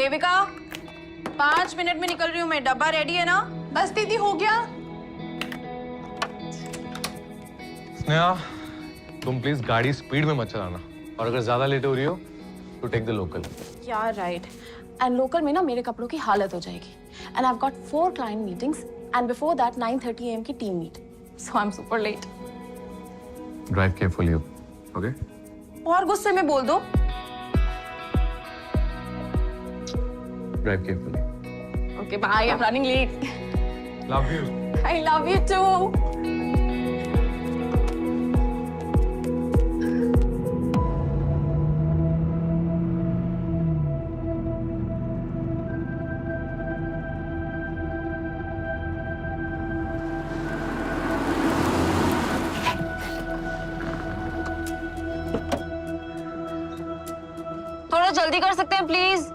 Devika 5 minute में निकल रही हूँ मैं। डब्बा रेडी है ना? बस दीदी हो गया। स्नेहा, तुम प्लीज गाड़ी स्पीड में मत चलाना और अगर ज्यादा लेट हो रही हो तो टेक द लोकल। यार राइट। एंड लोकल में ना मेरे कपड़ों की हालत हो जाएगी। And I have got 4 client meetings and before that 9:30 AM की team meet. So I am super late. Drive carefully, okay? और गुस्से में बोल दो। Drive carefully. Okay, bye. I'm running late. Love you. I love you too. थोड़ा जल्दी कर सकते हैं please?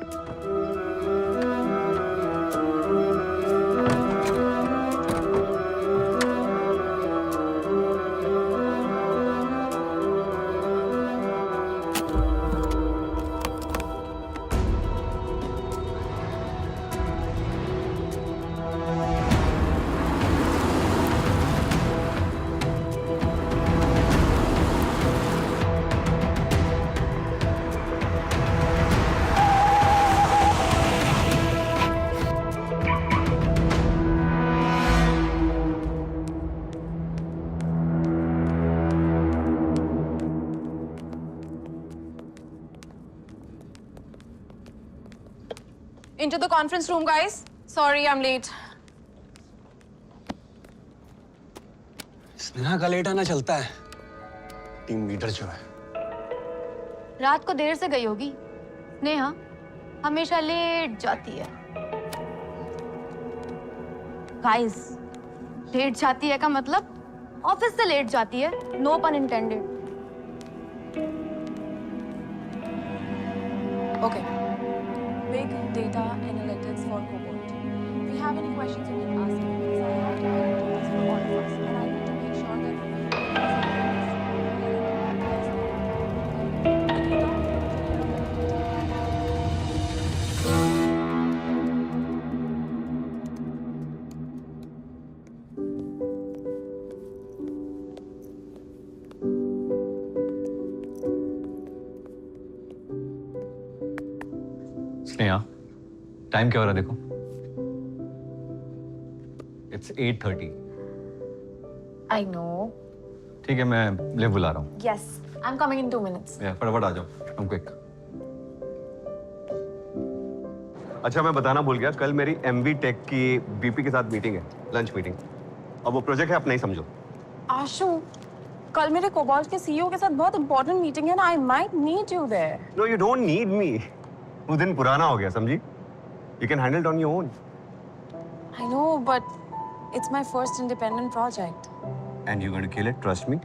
Into the conference room, guys. Sorry, I'm late. Sneha का लेट आना चलता है। टीम लीडर जो है। रात को देर से गई होगी। स्नेहा हमेशा लेट जाती है। गाइस, लेट जाती है का मतलब ऑफिस से लेट जाती है। No pun intended. Okay. Big data analytics for Cobalt. If you have any questions, you can ask me because I have to do this for all of us, and I need to make sure that Sneha, time क्या हो रहा है देखो। It's 8:30. I know. ठीक है, मैं live बुला रहा हूँ। Yes, I'm coming in 2 minutes. फटाफट आ जाओ, तुम क्विक। अच्छा, मैं बताना भूल गया, कल मेरी MV टेक की बीपी के साथ मीटिंग है, लंच मीटिंग। अब वो प्रोजेक्ट है, आप नहीं समझो। आशु, कल मेरे कोबाल्ट के CEO के साथ बहुत इंपॉर्टेंट मीटिंग है ना। I might need you there. No, you don't need me. वो दिन पुराना हो गया, समझी? You can handle it on your own. I know, but it's my first independent project. And you're going to kill it, trust me.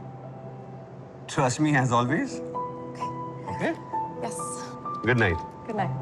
Trust me as always. Okay? Yes. Good night. Good night.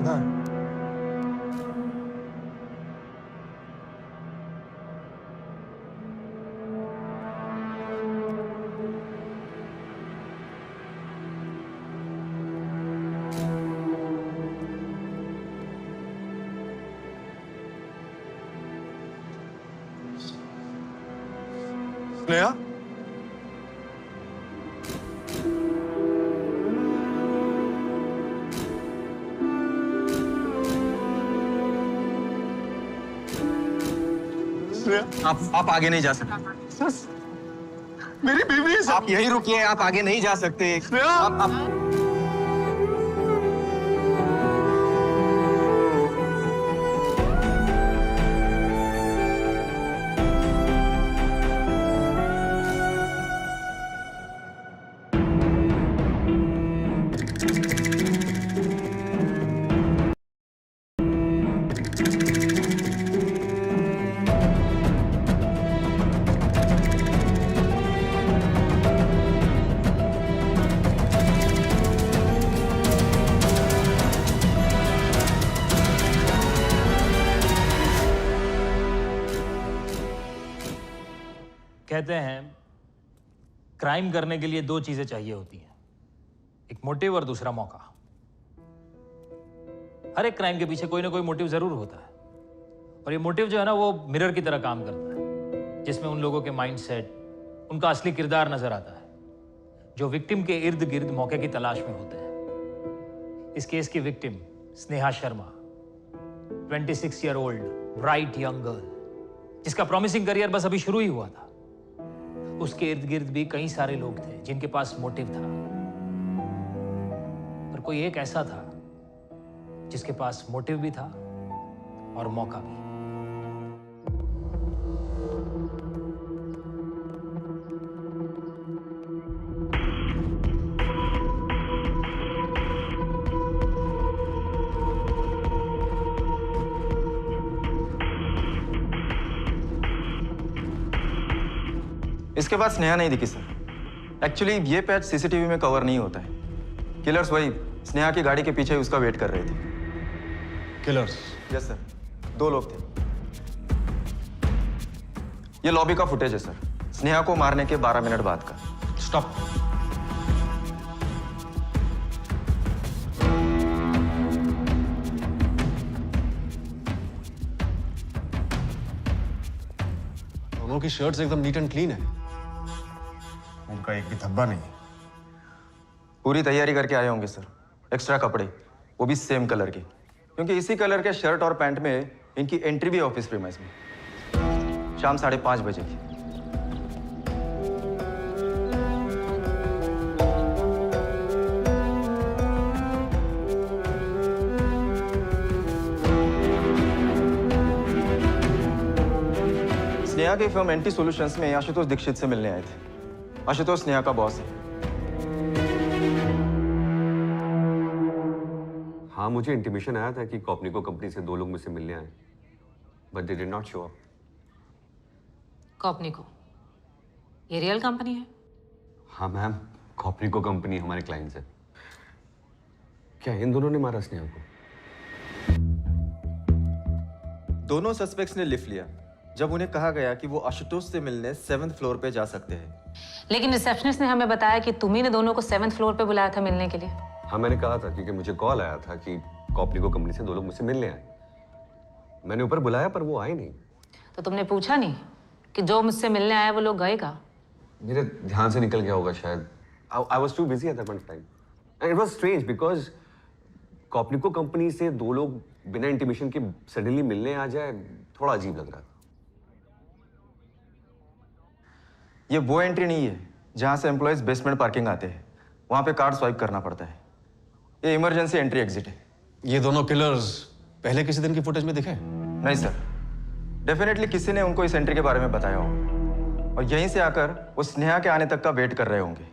कहाँ है? स्नेहा आप आगे नहीं जा सकते। मेरी बीवी है आप यही रुकिए, आप आगे नहीं जा सकते। आप कहते हैं क्राइम करने के लिए दो चीजें चाहिए होती हैं, एक मोटिव और दूसरा मौका। हर एक क्राइम के पीछे कोई ना कोई मोटिव जरूर होता है, और ये मोटिव जो है ना वो मिरर की तरह काम करता है, जिसमें उन लोगों के माइंडसेट, उनका असली किरदार नजर आता है जो विक्टिम के इर्द गिर्द मौके की तलाश में होते हैं। इस केस की victim Sneha Sharma, 26 year old bright young girl, जिसका प्रॉमिसिंग करियर बस अभी शुरू ही हुआ था। उसके इर्द गिर्द भी कई सारे लोग थे जिनके पास मोटिव था, पर कोई एक ऐसा था जिसके पास मोटिव भी था और मौका भी। इसके बाद स्नेहा नहीं दिखी सर। एक्चुअली ये पैच सीसीटीवी में कवर नहीं होता है। किलर्स वही स्नेहा की गाड़ी के पीछे उसका वेट कर रहे थे। किलर्स? यस सर, 2 लोग थे। ये लॉबी का फुटेज है सर, स्नेहा को मारने के 12 मिनट बाद का। स्टॉप। दोनों की शर्ट्स एकदम नीट एंड क्लीन है, उनका एक भी धब्बा नहीं। पूरी तैयारी करके आए होंगे सर, एक्स्ट्रा कपड़े, वो भी सेम कलर के, क्योंकि इसी कलर के शर्ट और पैंट में इनकी एंट्री भी ऑफिस प्रीमाइस में शाम 5:30 बजे की। स्नेहा के फर्म एंटी सॉल्यूशंस में आशुतोष दीक्षित से मिलने आए थे। आशुतोष स्नेहा का बॉस है। हाँ, मुझे इंटीमेशन आया था कि कॉपनिको कंपनी से 2 लोग मुझसे मिलने आए, but they did not show up. Copnico ये रियल कंपनी है? हाँ मैम, कॉपनिको कंपनी हमारे क्लाइंट्स है। क्या इन दोनों ने मारा स्नेहा को? दोनों सस्पेक्ट्स ने लिफ्ट लिया जब उन्हें कहा गया कि वो आशुतोष से मिलने 7th फ्लोर पे जा सकते हैं। लेकिन रिसेप्शनिस्ट ने हमें बताया कि तुम ही ने दोनों को 7th फ्लोर पे बुलाया था मिलने के लिए। हाँ, मैंने कहा था क्योंकि मुझे कॉल आया था कि कॉपनिको कंपनी से 2 लोग मुझसे मिलने आए। मैंने ऊपर बुलाया पर वो आए नहीं। तो तुमने पूछा नहीं कि जो मुझसे मिलने आया वो लोग गए कहाँ? मेरे ध्यान से निकल गया होगा शायद। I was too busy at that point of time. And it was strange because Copnico company से 2 लोग बिना इंटीमेशन के सडनली मिलने आ जाए, थोड़ा अजीब लग रहा था। ये वो एंट्री नहीं है जहां से एम्प्लॉयज बेसमेंट पार्किंग आते हैं, वहां पे कार्ड स्वाइप करना पड़ता है। ये इमरजेंसी एंट्री एग्जिट है। ये दोनों किलर्स पहले किसी दिन की फुटेज में दिखे? नहीं सर, डेफिनेटली किसी ने उनको इस एंट्री के बारे में बताया होगा और यहीं से आकर वो स्नेहा के आने तक का वेट कर रहे होंगे।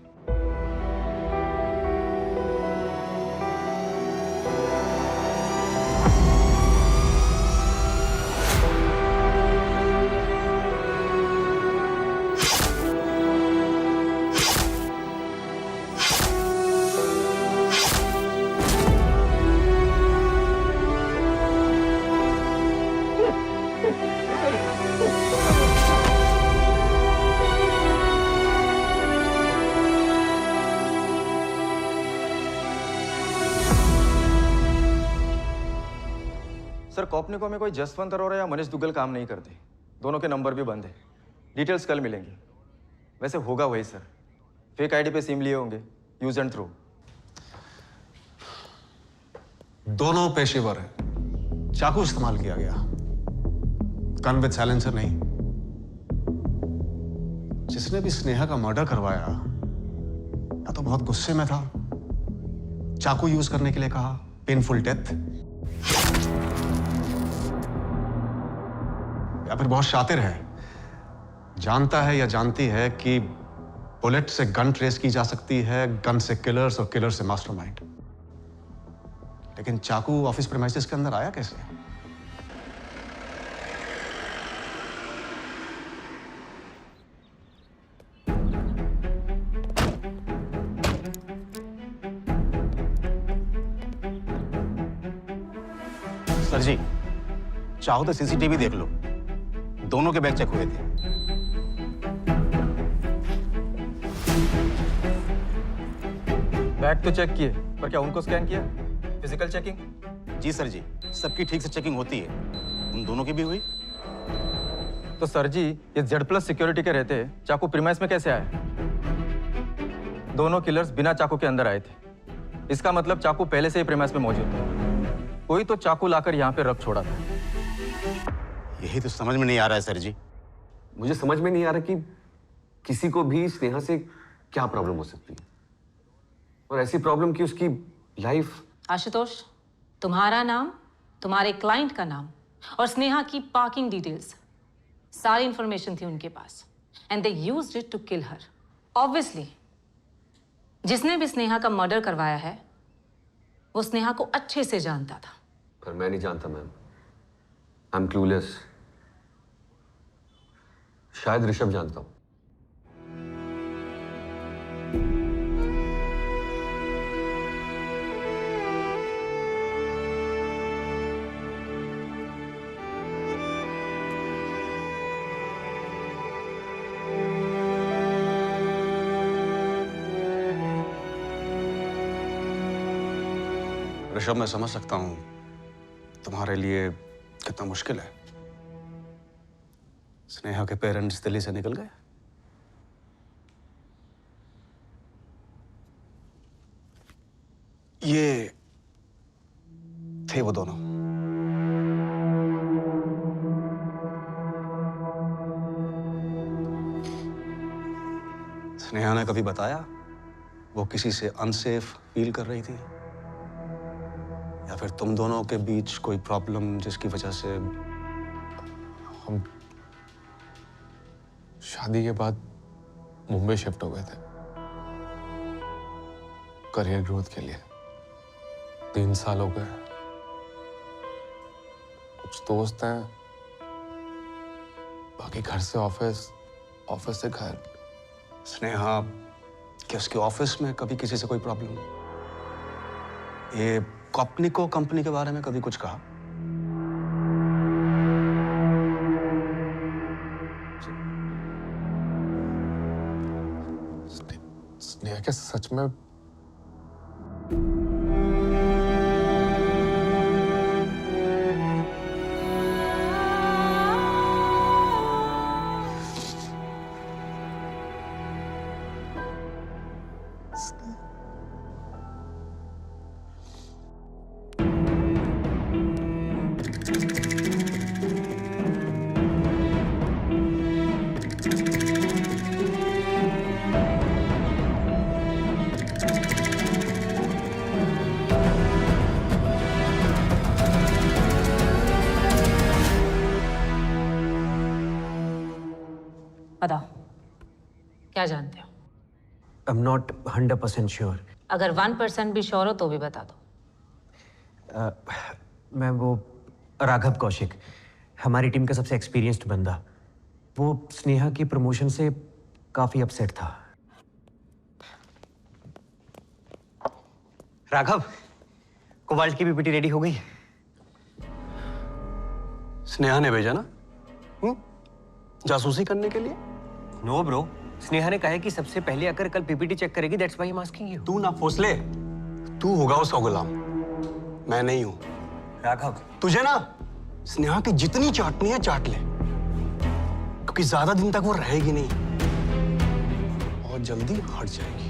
सर, कॉपनिको में कोई जसवंत अरोरा या मनीष दुग्गल काम नहीं करते। दोनों के नंबर भी बंद है। डिटेल्स कल मिलेंगी। वैसे होगा वही सर, फेक आईडी पे सिम लिए होंगे, यूज एंड थ्रो। दोनों पेशेवर हैं। चाकू इस्तेमाल किया गया, गन विद साइलेंसर नहीं। जिसने भी स्नेहा का मर्डर करवाया या तो बहुत गुस्से में था, चाकू यूज करने के लिए कहा, पेनफुल डेथ, या फिर बहुत शातिर है, जानता है या जानती है कि बुलेट से गन ट्रेस की जा सकती है, गन से किलर्स और किलर से मास्टरमाइंड। लेकिन चाकू ऑफिस प्रेमाइसेस के अंदर आया कैसे? सर जी, चाहो तो सीसीटीवी देख लो, दोनों के बैग चेक हुए थे। बैग तो चेक किए, पर क्या उनको स्कैन किया? Physical checking? जी सर जी, सबकी ठीक से चेकिंग होती है। उन दोनों की भी हुई। तो सर जी, ये Z+ सिक्योरिटी के रहते चाकू प्रीमाइस में कैसे आए? दोनों किलर्स बिना चाकू के अंदर आए थे। इसका मतलब चाकू पहले से ही प्रीमाइस में मौजूद था। कोई तो चाकू लाकर यहाँ पे रख छोड़ा था। यही तो समझ में नहीं आ रहा है सर जी। मुझे समझ में नहीं आ रहा कि किसी को भी स्नेहा से क्या प्रॉब्लम हो सकती है, और ऐसी प्रॉब्लम कि उसकी लाइफ। आशुतोष, तुम्हारा नाम, तुम्हारे क्लाइंट का नाम और स्नेहा की पार्किंग डिटेल्स, सारी इंफॉर्मेशन थी उनके पास, and they used it to kill her. Obviously जिसने भी स्नेहा का मर्डर करवाया है वो स्नेहा को अच्छे से जानता था। पर मैं नहीं जानता मैम, आई एम क्लूलेस। शायद ऋषभ जानता हूं। ऋषभ, मैं समझ सकता हूं तुम्हारे लिए कितना मुश्किल है। स्नेहा के पेरेंट्स दिल्ली से निकल गए। ये थे वो दोनों। स्नेहा ने कभी बताया वो किसी से अनसेफ फील कर रही थी, या फिर तुम दोनों के बीच कोई प्रॉब्लम जिसकी वजह से? हम शादी के बाद मुंबई शिफ्ट हो गए थे करियर ग्रोथ के लिए। 3 साल हो गए। कुछ दोस्त हैं, बाकी घर से ऑफिस, ऑफिस से घर। स्नेहा क्या उसके ऑफिस में कभी किसी से कोई प्रॉब्लम? ये कॉपनिको कंपनी के बारे में कभी कुछ कहा? स्नेहा क्या सच में? बताओ, क्या जानते हो? I am not 100% sure. अगर 1% भी श्योर हो तो भी बता दो। मैं वो राघव कौशिक, हमारी टीम का सबसे एक्सपीरियंस्ड बंदा, वो स्नेहा की प्रमोशन से काफी अपसेट था। राघव, कोबाल्ट की पीपीटी रेडी हो गई? स्नेहा ने भेजा ना? जासूसी करने के लिए? नो ब्रो, स्नेहा ने कहा है कि सबसे पहले आकर कल पीपीटी चेक करेगी। That's why I am asking you. तू ना फौसले, तू होगा उसका गुलाम, मैं नहीं हूं। राघव, तुझे ना स्नेहा की जितनी चाटनी है चाट ले, क्योंकि ज्यादा दिन तक वो रहेगी नहीं। बहुत जल्दी हट जाएगी।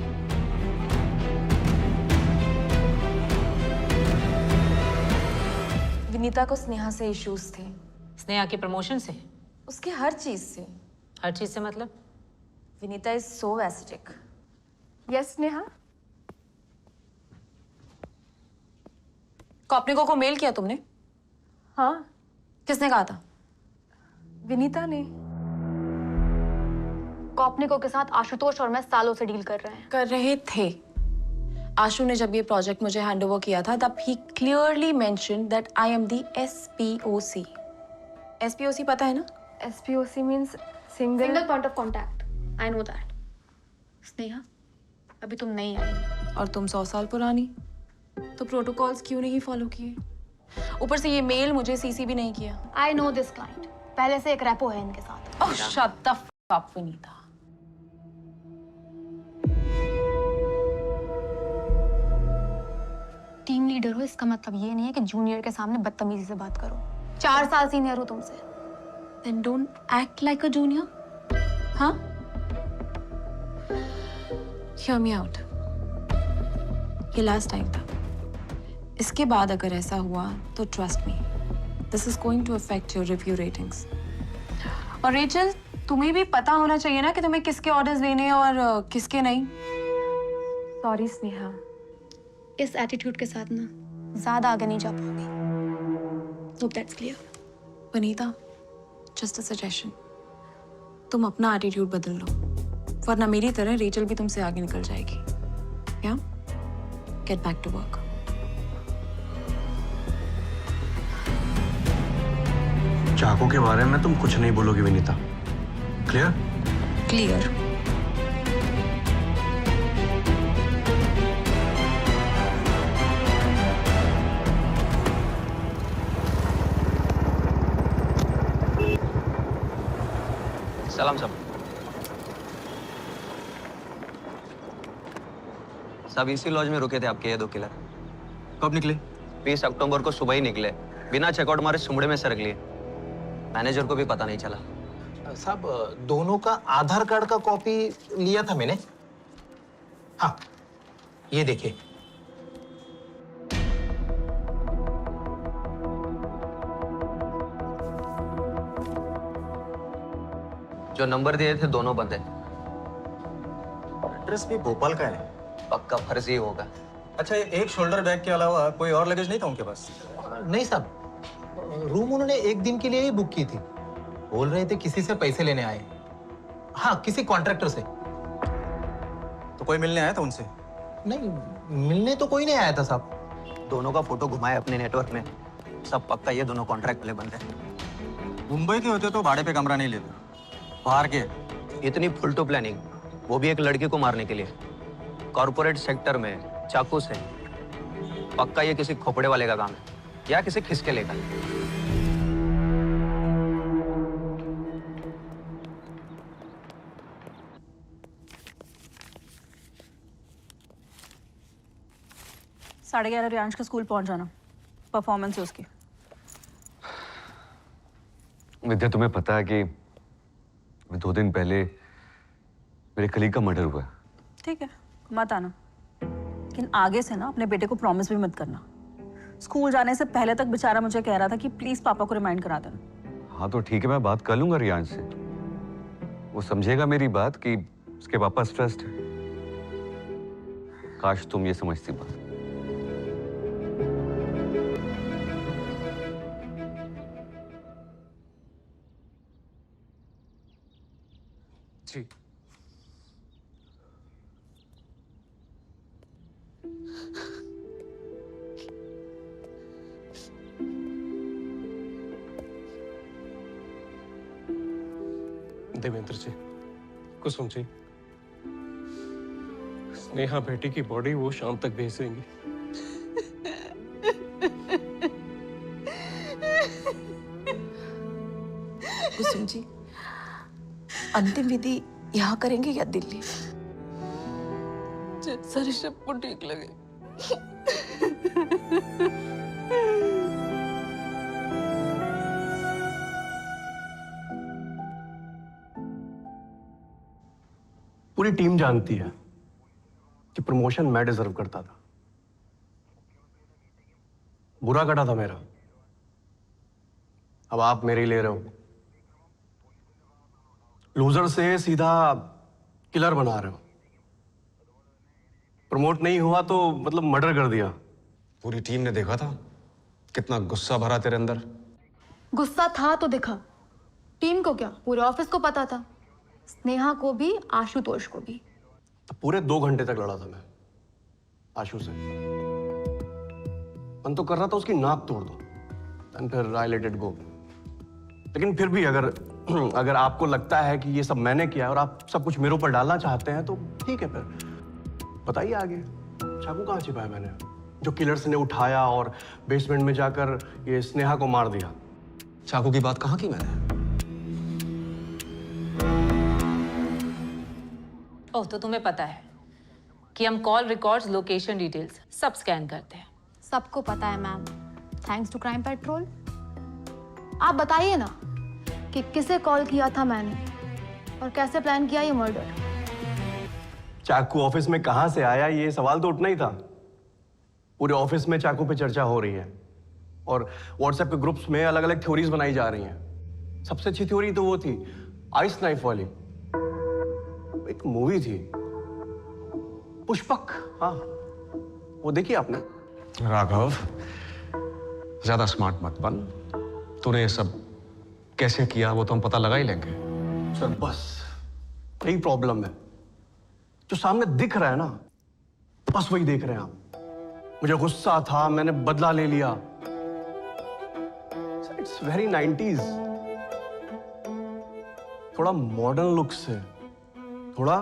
विनीता को स्नेहा से इश्यूज थे। स्नेहा के प्रमोशन से? उसके हर चीज से। हर चीज से मतलब? Vinita is so acidic. Yes Sneha. Copnico को मेल किया तुमने? हाँ। किसने कहा था? विनीता ने। कॉपनिको के साथ आशुतोष और मैं सालों से डील कर रहे थे। आशु ने जब ये प्रोजेक्ट मुझे हैंड ओवर किया था तब ही clearly mention that I am the SPOC। SPOC पता है ना? SPOC means single point of contact. I know that. Sneha, अभी तुम नहीं आई और तुम 100 साल पुरानी, तो प्रोटोकॉल्स क्यों नहीं फॉलो किए? ऊपर से ये मेल मुझे CC भी नहीं किया। आई नो दिस क्लाइंट, पहले से एक रेपो है इनके साथ। Oh shut the fuck up Vinita. Team leader हो इसका मतलब ये नहीं है कि जूनियर के सामने बदतमीजी से बात करो। 4 साल सीनियर हूं तुमसे। Then don't act like a junior. हाँ? Hear me out. ये लास्ट टाइम था। इसके बाद अगर ऐसा हुआ तो trust me, this is going to affect your review ratings. और रेचल, तुम्हें भी पता होना चाहिए ना कि तुम्हें किसके ऑर्डर्स लेने हैं और किसके नहीं। सॉरी स्नेहा। इस एटीट्यूड के साथ ना ज्यादा आगे नहीं जा पाओगी। Hope that's clear. Vanita, just a suggestion, तुम अपना एटीट्यूड बदल लो, वरना मेरी तरह रेचल भी तुमसे आगे निकल जाएगी। या गेट बैक टू वर्क। चाकू के बारे में तुम कुछ नहीं बोलोगी विनीता, क्लियर? क्लियर। सलाम सब। सब इसी लॉज में रुके थे आपके ये 2 किलर। कब निकले? 20 अक्टूबर को सुबह ही निकले, बिना चेकआउट मारे सुमड़े में सरक लिए। मैनेजर को भी पता नहीं चला। साहब, दोनों का आधार कार्ड का कॉपी लिया था मैंने। हाँ, ये देखिए। जो नंबर दिए थे दोनों बंद है। एड्रेस भी भोपाल का है। पक्का फर्जी होगा। अच्छा, एक शोल्डर बैग के अलावा कोई और लगेज नहीं था उनके पास? नहीं साहब, रूम उन्होंने 1 दिन के लिए ही बुक की थी। बोल रहे थे किसी से पैसे लेने आए। हाँ, किसी कॉन्ट्रैक्टर से। तो कोई मिलने आया था उनसे? नहीं, मिलने तो कोई नहीं आया था साहब। दोनों का फोटो घुमाए अपने नेटवर्क में, सब पक्का ये दोनों कॉन्ट्रैक्ट वाले बंद है। मुंबई के होते तो भाड़े पे कमरा नहीं लेते, बाहर के। इतनी फुल टू प्लानिंग, वो भी एक लड़की को मारने के लिए। कॉर्पोरेट सेक्टर में चाकू से। पक्का ये किसी खोपड़े वाले का काम है या किसी खिसके लेगा। साढ़े 11 रियांश के स्कूल पहुंच जाना, परफॉर्मेंस है उसकी। विद्या, तुम्हें पता है कि 2 दिन पहले मेरे कलीग का मर्डर हुआ है। ठीक है, मत आना, लेकिन आगे से ना अपने बेटे को प्रॉमिस भी मत करना। स्कूल जाने से पहले तक बेचारा मुझे कह रहा था कि प्लीज पापा को रिमाइंड करा देना। हाँ तो ठीक है, मैं बात कर लूंगा रियांश से। वो समझेगा मेरी बात कि उसके पापा स्ट्रेस्ड है। काश तुम ये समझती बात। जी। देवेंद्र जी, कुसुम जी, स्नेहा बेटी की बॉडी वो शाम तक भेज देंगी। कुसुम जी, अंतिम विधि यहाँ करेंगे या दिल्ली? जैसा ऋषभ को ठीक लगे। पूरी टीम जानती है कि प्रमोशन मैं डिजर्व करता था। बुरा कटा था मेरा, अब आप मेरे ही ले रहे हो। लूजर से सीधा किलर बना रहे हो। प्रमोट नहीं हुआ तो मतलब मर्डर कर दिया। पूरी टीम ने देखा था कितना गुस्सा भरा तेरे अंदर। गुस्सा था तो दिखा। टीम को क्या, पूरे ऑफिस को पता था, स्नेहा को भी आशुतोष को भी। तो पूरे 2 घंटे तक लड़ा था मैं आशु से। मन तो कर रहा था उसकी नाक तोड़ दो, एंड फिर आई लेट इट गो। लेकिन फिर भी अगर आपको लगता है कि ये सब मैंने किया है और आप सब कुछ मेरे ऊपर डालना चाहते हैं तो ठीक है, फिर बताइए आगे। चाकू कहाँ छिपाया मैंने जो किलर्स ने उठाया और बेसमेंट में जाकर ये स्नेहा को मार दिया? चाकू की बात कहाँ की मैंने? ओह, तो तुम्हें पता है कि हम कॉल रिकॉर्ड्स, लोकेशन डिटेल्स सब स्कैन करते हैं। सबको पता है ma'am, thanks to crime patrol. आप बताइए ना कि किसे कॉल किया था मैंने और कैसे प्लान किया ये मर्डर। चाकू ऑफिस में कहां से आया, ये सवाल तो उठना ही था। पूरे ऑफिस में चाकू पे चर्चा हो रही है और व्हाट्सएप के ग्रुप्स में अलग अलग थ्योरीज बनाई जा रही हैं। सबसे अच्छी थ्योरी तो वो थी आइस नाइफ वाली। एक मूवी थी पुष्पक, हाँ वो देखी आपने? राघव, ज्यादा स्मार्ट मत बन। तूने ये सब कैसे किया वो तो हम पता लगा ही लेंगे। सर बस यही प्रॉब्लम है, जो सामने दिख रहा है ना बस वही देख रहे हैं आप। मुझे गुस्सा था, मैंने बदला ले लिया। It's very 90s। थोड़ा मॉडर्न लुक से, थोड़ा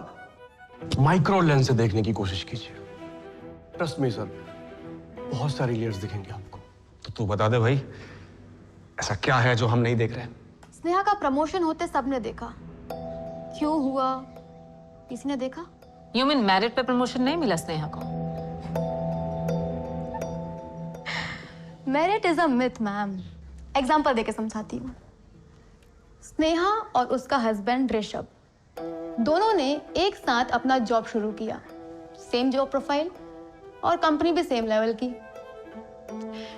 माइक्रो लेंस से देखने की कोशिश कीजिए। ट्रस्ट मी सर, बहुत सारी लेयर्स दिखेंगे आपको। तो तू बता दे भाई, ऐसा क्या है जो हम नहीं देख रहे? स्नेहा का प्रमोशन होते सबने देखा, क्यों हुआ किसी ने देखा? यू मीन मेरिट पे प्रमोशन नहीं मिला स्नेहा को? Merit is a myth ma'am. Example देके समझाती हूँ। स्नेहा और उसका हस्बैंड ऋषभ दोनों ने एक साथ अपना जॉब शुरू किया, सेम जॉब प्रोफाइल और कंपनी भी सेम लेवल की।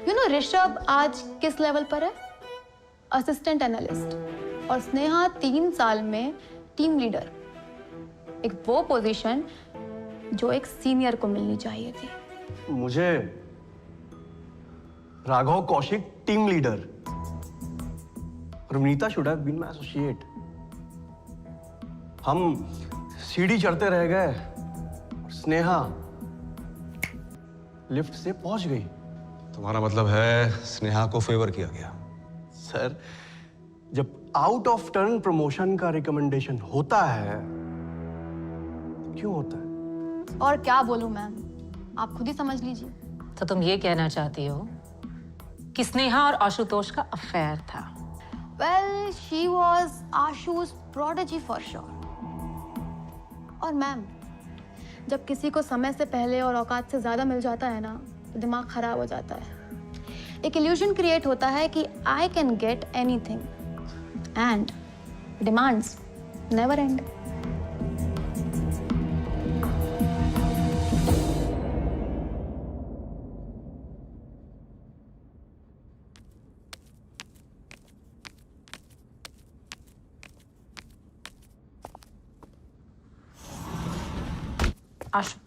यू नो ऋषभ आज किस लेवल पर है? असिस्टेंट एनालिस्ट, और स्नेहा 3 साल में टीम लीडर। एक वो पोजीशन जो एक सीनियर को मिलनी चाहिए थी। मुझे Raghav Kaushik team leader, Ravneeta should have been my associate. हम सीढ़ी चढ़ते रह गए, स्नेहा लिफ्ट से पहुंच गई। तुम्हारा मतलब है स्नेहा को फेवर किया गया? सर, जब आउट ऑफ टर्न प्रमोशन का रिकमेंडेशन होता है तो क्यों होता है? और क्या बोलूं मैम, आप खुद ही समझ लीजिए। तो तुम ये कहना चाहती हो कि स्नेहा और आशुतोष का अफेयर था? Well, she was Ashu's prodigy for sure. और मैम, जब किसी को समय से पहले और औकात से ज्यादा मिल जाता है ना तो दिमाग खराब हो जाता है। एक इल्यूजन क्रिएट होता है कि I can get anything and demands never end. आशु,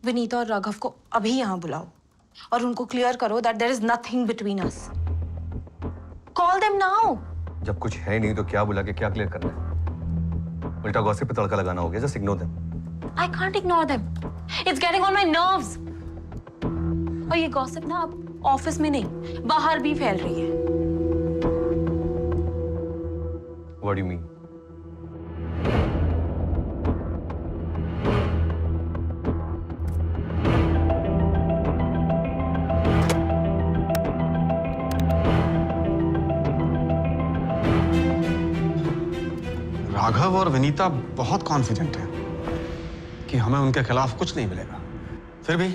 विनीता और राघव को अभी यहाँ बुलाओ और उनको क्लियर करो that there is nothing between us. Call them now. जब कुछ है नहीं तो क्या बुला के क्या क्लियर करना है? उल्टा गॉसिप पे तड़का लगाना हो गया। Just ignore them. I can't ignore them. It's getting on my nerves. और ये गॉसिप ना अब ऑफिस में नहीं, बाहर भी फैल रही है। What do you mean? Raghav और विनीता बहुत कॉन्फिडेंट हैं कि हमें उनके खिलाफ कुछ नहीं मिलेगा। फिर भी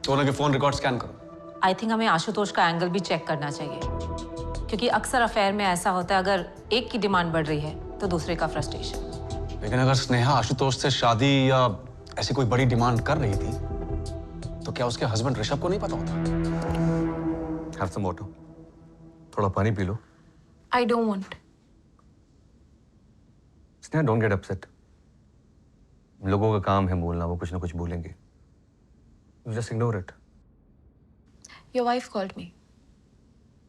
दोनों के फोन रिकॉर्ड स्कैन करो। आई थिंक हमें आशुतोष का एंगल भी चेक करना चाहिए, क्योंकि अक्सर अफेयर में ऐसा होता है, अगर एक की डिमांड बढ़ रही है तो दूसरे का फ्रस्ट्रेशन। लेकिन अगर स्नेहा आशुतोष से शादी या ऐसी कोई बड़ी डिमांड कर रही थी तो क्या उसके हस्बैंड ऋषभ को नहीं पता होता? Have some water. थोड़ा पानी P low. I don't want. Sneha, don't get upset. लोगों का काम है बोलना, वो कुछ ना कुछ बोलेंगे। You just ignore it. Your wife called me.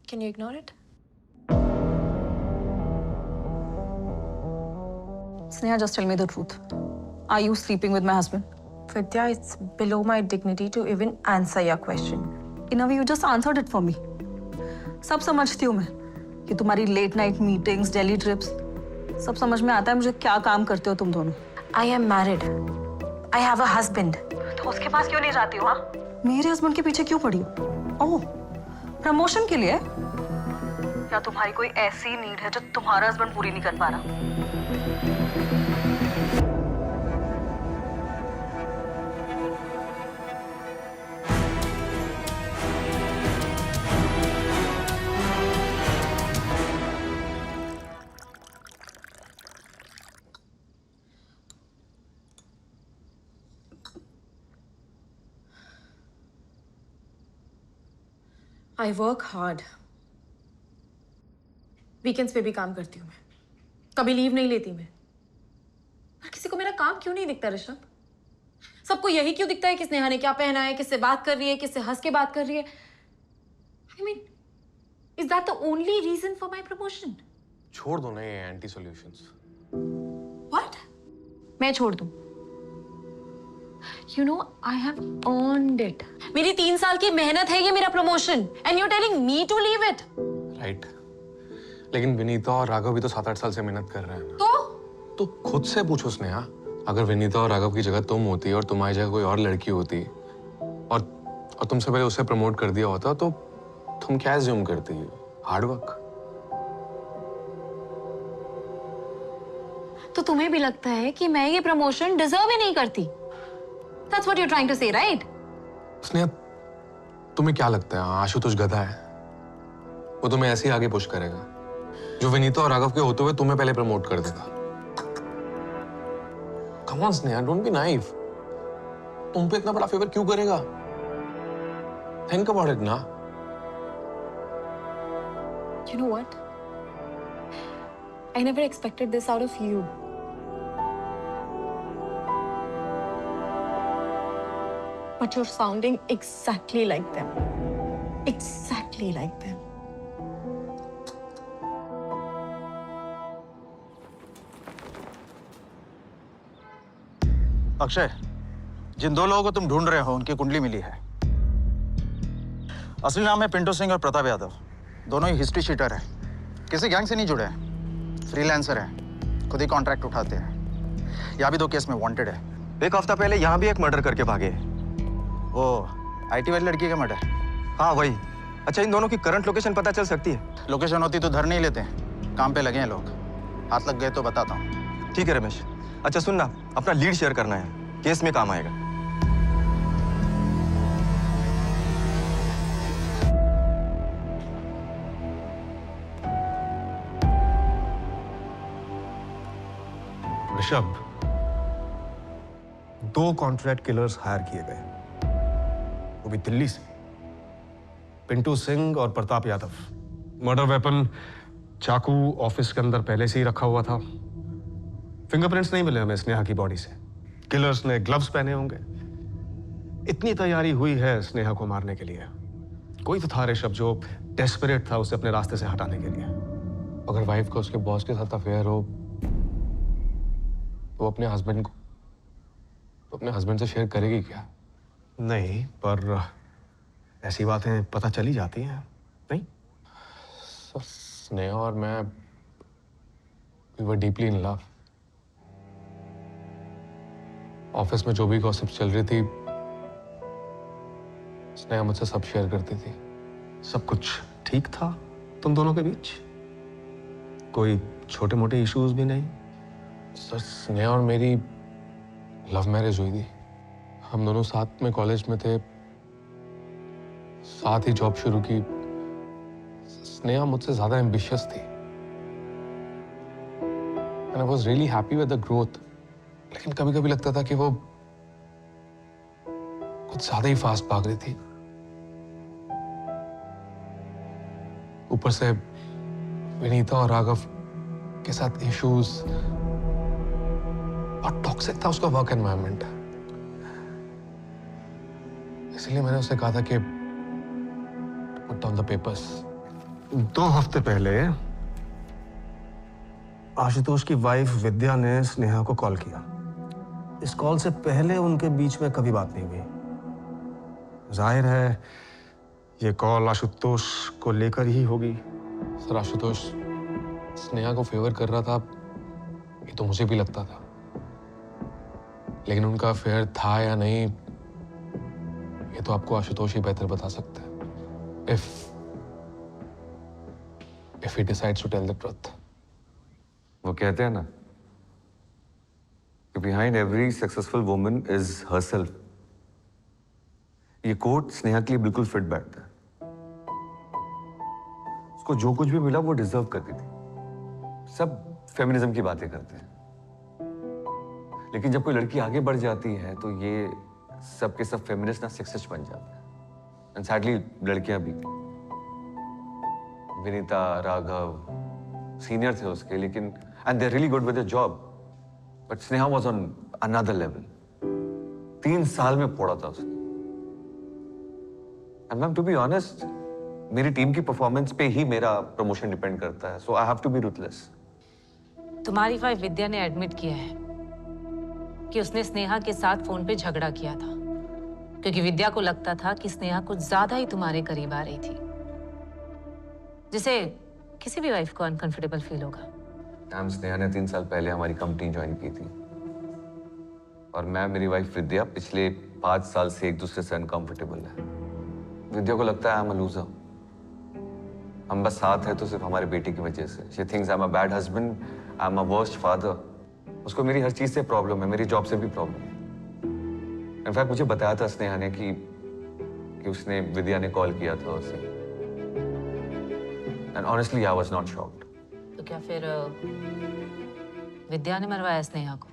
Can you ignore it? Sneha, just tell me the truth. Are you sleeping with my husband? Vidya, it's below my dignity to even answer your question. In a way, you just answered it for me. सब समझती हूँ मैं कि तुम्हारी late night meetings, Delhi trips, सब समझ में आता है मुझे क्या काम करते हो तुम दोनों। I am married. I have a husband. तो उसके पास क्यों नहीं जाती हो? हाँ, मेरे हस्बैंड के पीछे क्यों पड़ी हो? ओह, प्रमोशन के लिए? या तुम्हारी कोई ऐसी नीड है जो तुम्हारा हस्बैंड पूरी नहीं कर पा रहा? I work hard. वीकेंड्स पे भी काम करती हूँ मैं, कभी लीव नहीं लेती मैं। पर किसी को मेरा काम क्यों नहीं दिखता ऋषभ? सबको यही क्यों दिखता है कि स्नेहा ने क्या पहना है, किससे बात कर रही है, किससे हंस के बात कर रही है? I mean, is that the only reason for my promotion? छोड़ दो ना ये एंटी सॉल्यूशंस। What? मैं छोड़ दूँ? You know, I have earned it. मेरी 3 साल की मेहनत है ये मेरा promotion, and you're telling me to leave it? Right. लेकिन विनीता और राघव भी तो 7-8 साल से मेहनत कर रहे हैं ना। तो खुद से पूछो स्नेहा, अगर विनीता और राघव की जगह तुम होती और तुम्हारी जगह कोई और लड़की होती और तुमसे पहले उसे प्रमोट कर दिया होता तो तुम क्या एज्यूम करती? Hard work. तो तुम्हें भी लगता है कि मैं ये प्रमोशन डिजर्व ही नहीं करती? That's what you're trying to say, right? Sneha, तुम्हें क्या लगता है आशुतोष गधा है? वो तुम्हें ऐसे ही आगे पुश करेगा जो विनीता और राघव के होते हुए तुम्हें पहले प्रमोट कर देगा। Come on Sneha, don't be naive. तुम पे इतना बड़ा फेवर क्यों करेगा? Think about it ना। You know what? I never expected this out of you. But you're sounding exactly like them. Exactly like them. Akshay, जिन 2 लोगों को तुम ढूंढ रहे हो उनकी कुंडली मिली है। असली नाम है पिंटू सिंह और प्रताप यादव। दोनों ही हिस्ट्री शीटर हैं। किसी गैंग से नहीं जुड़े हैं। फ्रीलांसर हैं। खुद ही कॉन्ट्रैक्ट उठाते हैं। यहाँ भी 2 केस में वांटेड है। एक हफ्ता पहले यहाँ भी एक मर्डर करके भागे। वो IT वाली लड़की का मर्डर? हाँ वही। अच्छा, इन दोनों की करंट लोकेशन पता चल सकती है? लोकेशन होती तो धर नहीं लेते। काम पे लगे हैं लोग। हाथ लग गए तो बताता हूँ। ठीक है रमेश। अच्छा सुनना, अपना लीड शेयर करना है, केस में काम आएगा। ऋषभ, 2 कॉन्ट्रैक्ट किलर्स हायर किए गए, वो भी दिल्ली से। पिंटू सिंह और प्रताप यादव। मर्डर वेपन चाकू ऑफिस के अंदर पहले से ही रखा हुआ था। फिंगरप्रिंट्स नहीं मिले हमें स्नेहा की बॉडी से। किलर्स ने ग्लव्स पहने होंगे। इतनी तैयारी हुई है स्नेहा को मारने के लिए। कोई तो था ऋषभ जो डेस्परेट था उसे अपने रास्ते से हटाने के लिए। अगर वाइफ का उसके बॉस के साथ अफेयर हो तो अपने हस्बैंड से शेयर करेगी क्या? नहीं, पर ऐसी बातें पता चली जाती हैं, नहीं? स्नेहा और मैं we were deeply in love. Office में जो भी गॉसिप चल रही थी स्नेहा मुझसे सब शेयर करती थी। सब कुछ ठीक था तुम दोनों के बीच? कोई छोटे मोटे इश्यूज भी नहीं? सर, स्नेहा और मेरी लव मैरिज हुई थी। हम दोनों साथ में कॉलेज में थे, साथ ही जॉब शुरू की। स्नेहा मुझसे ज्यादा एम्बिशियस थी। And I was really happy with the growth. लेकिन कभी कभी लगता था कि वो कुछ ज्यादा ही फास्ट भाग रही थी। ऊपर से विनीता और राघव के साथ इश्यूज, और टॉक्सिक था उसका वर्क एनवायरनमेंट। इसलिए मैंने उससे कहा था कि पुट डाउन द पेपर्स। 2 हफ्ते पहले आशुतोष की वाइफ विद्या ने स्नेहा को कॉल किया। इस कॉल से पहले उनके बीच में कभी बात नहीं हुई। जाहिर है ये कॉल आशुतोष को लेकर ही होगी। सर, आशुतोष स्नेहा को फेवर कर रहा था, ये तो मुझे भी लगता था, लेकिन उनका अफेयर था या नहीं ये तो आपको आशुतोष ही बेहतर बता सकता है। if he decides to tell the truth. वो कहते हैं ना कि behind every successful woman is herself. ये कोट स्नेहा के लिए बिल्कुल फिट बैठता है। उसको जो कुछ भी मिला वो डिजर्व करती थी। सब फेमिनिज्म की बातें करते हैं, लेकिन जब कोई लड़की आगे बढ़ जाती है तो ये सब के सब फेमिनिस्ट ना सेक्सिस्ट बन जाते हैं। एंड सैडली लड़कियां भी, विनीता, राघव सीनियर थे उसके, लेकिन and they really good with the job, but Sneha was on another level. 3 साल में फोड़ा था उसने। And ma'am, to be honest, मेरी टीम की परफॉर्मेंस पे ही मेरा प्रमोशन डिपेंड करता है, so I have to be ruthless. तुम्हारी वाइफ विद्या ने एडमिट किया है कि उसने स्नेहा के साथ फोन पे झगड़ा किया था, क्योंकि विद्या को लगता था कि स्नेहा कुछ ज्यादा ही तुम्हारे करीब आ रही थी, जिसे किसी भी वाइफ को अनकंफर्टेबल फील होगा। मैम, स्नेहा ने 3 साल पहले हमारी कंपनी ज्वाइन की थी, और मैं, मेरी वाइफ विद्या पिछले 5 साल से एक दूसरे से अनकंफर्टेबल है। विद्या को लगता है आई एम अ लूजर। हम बस साथ हैं तो सिर्फ हमारे बेटे की वजह से। She thinks I am a bad husband, I am a worst father. उसको मेरी हर चीज से प्रॉब्लम है, मेरी जॉब से भी प्रॉब्लम है। इनफैक्ट मुझे बताया था स्नेहा ने कि उसने, विद्या ने कॉल किया था उसे। And honestly I was not shocked. तो क्या फिर विद्या ने मरवाया स्नेहा को?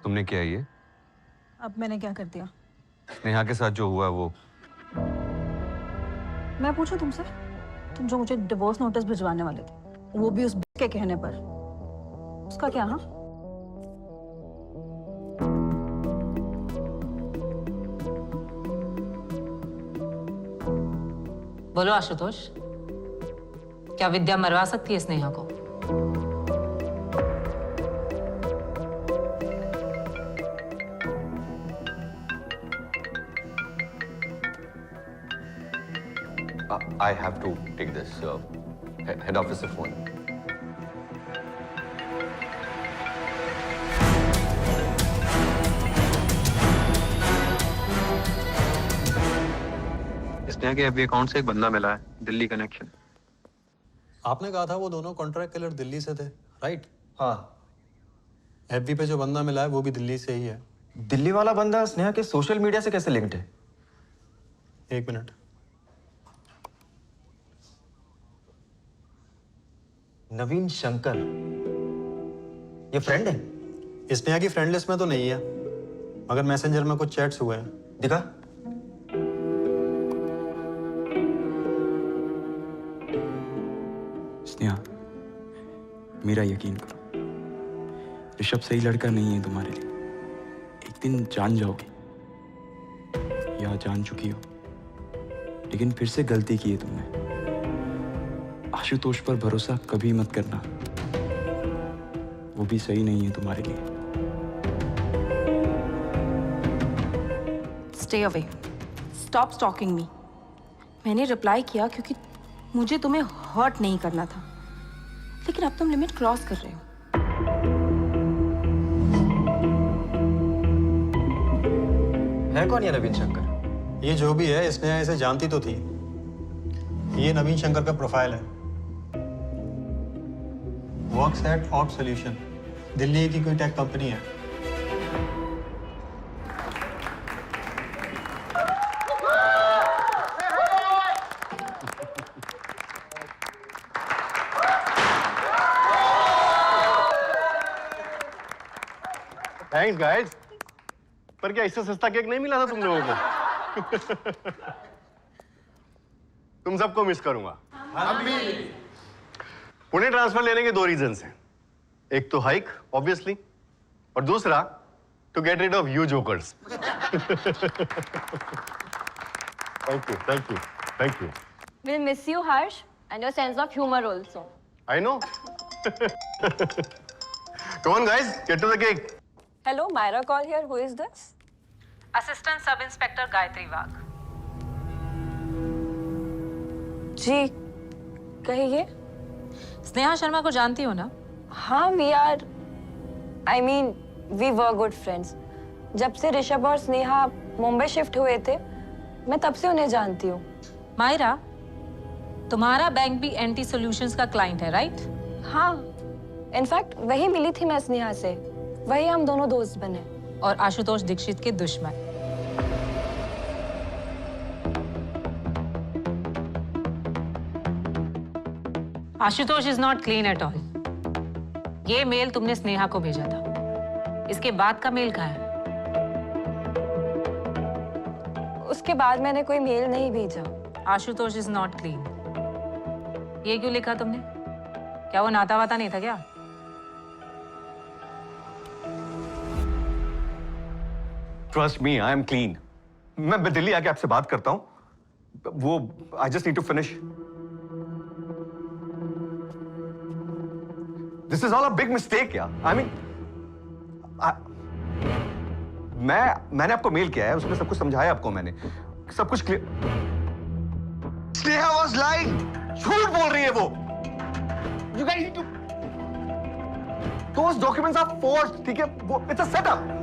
तुमने किया ये? अब मैंने क्या कर दिया? स्नेहा के साथ जो हुआ वो। मैं पूछूं तुमसे, तुम जो मुझे डिवोर्स नोटिस भिजवाने वाले थे, वो भी उस के कहने पर, उसका क्या? हाँ, बोलो आशुतोष, क्या विद्या मरवा सकती है स्नेहा को? I have to take this. Head office phone. Sneha के एफबी अकाउंट से एक बंदा मिला है, दिल्ली कनेक्शन। आपने कहा था वो दोनों कॉन्ट्रैक्ट किलर दिल्ली से थे, राइट? हाँ। एफबी पे जो बंदा मिला है वो भी दिल्ली से ही है। दिल्ली वाला बंदा स्नेहा के सोशल मीडिया से कैसे लिंक्ड है? 1 मिनट। नवीन शंकर, ये फ्रेंड है? स्नेहा की फ्रेंड लिस्ट में तो नहीं है, मगर मैसेंजर में कुछ चैट्स हुए हैं। दिखा। स्नेहा, मेरा यकीन करो, ऋषभ सही लड़का नहीं है तुम्हारे लिए। एक दिन जान जाओगे या जान चुकी हो, लेकिन फिर से गलती की है तुमने। आशुतोष पर भरोसा कभी मत करना, वो भी सही नहीं है तुम्हारे लिए। Stay away. Stop stalking me. मैंने रिप्लाई किया क्योंकि मुझे तुम्हें हर्ट नहीं करना था, लेकिन अब तुम लिमिट क्रॉस कर रहे हो। है कौन ये नवीन शंकर? ये जो भी है, स्नेहा इसे जानती तो थी। ये नवीन शंकर का प्रोफाइल है। Works at op solution, Delhi की कोई टेक कंपनी है। Thanks guys. पर क्या इससे सस्ता केक नहीं मिला था तुम लोगों को? तुम सबको मिस करूंगा। हम भी। पुणे ट्रांसफर लेने के 2 रीजंस हैं। एक तो हाइक ऑब्वियसली, और दूसरा to get rid of you jokers. Thank you, thank you, thank you. We'll miss you, Harsh, and your sense of humor also. I know. Come on, guys, get to the cake. Hello, Myra call here. Who is this? Assistant sub inspector Gayatri Wagh. जी, कहिए। स्नेहा शर्मा को जानती हो ना? हाँ, I mean, we were good friends. जब से ऋषभ और स्नेहा मुंबई शिफ्ट हुए थे, मैं तब से उन्हें जानती हूँ। मायरा, तुम्हारा बैंक भी एंटी सॉल्यूशंस का क्लाइंट है, राइट? हाँ, इनफैक्ट वही मिली थी मैं स्नेहा से, वही हम दोनों दोस्त बने। और आशुतोष दीक्षित के दुश्मन। Ashutosh is not clean at all. ये मेल तुमने स्नेहा को भेजा था, इसके बाद का मेल कहाँ है? उसके बाद मैंने कोई मेल नहीं भेजा। आशुतोष इज नॉट क्लीन, ये क्यों लिखा तुमने? क्या वो नाता वाता नहीं था क्या? Trust me, I am clean. मैं दिल्ली आके आपसे बात करता हूं। वो I just need to finish. This is all a big mistake यार। आई मीन, मैंने आपको मेल किया है, उसमें सब कुछ समझाया आपको मैंने, सब कुछ क्लियर। स्नेहा वाज लाइंग, झूठ बोल रही है वो। You guys need to, those documents are forged, ठीक है? वो it's a setup.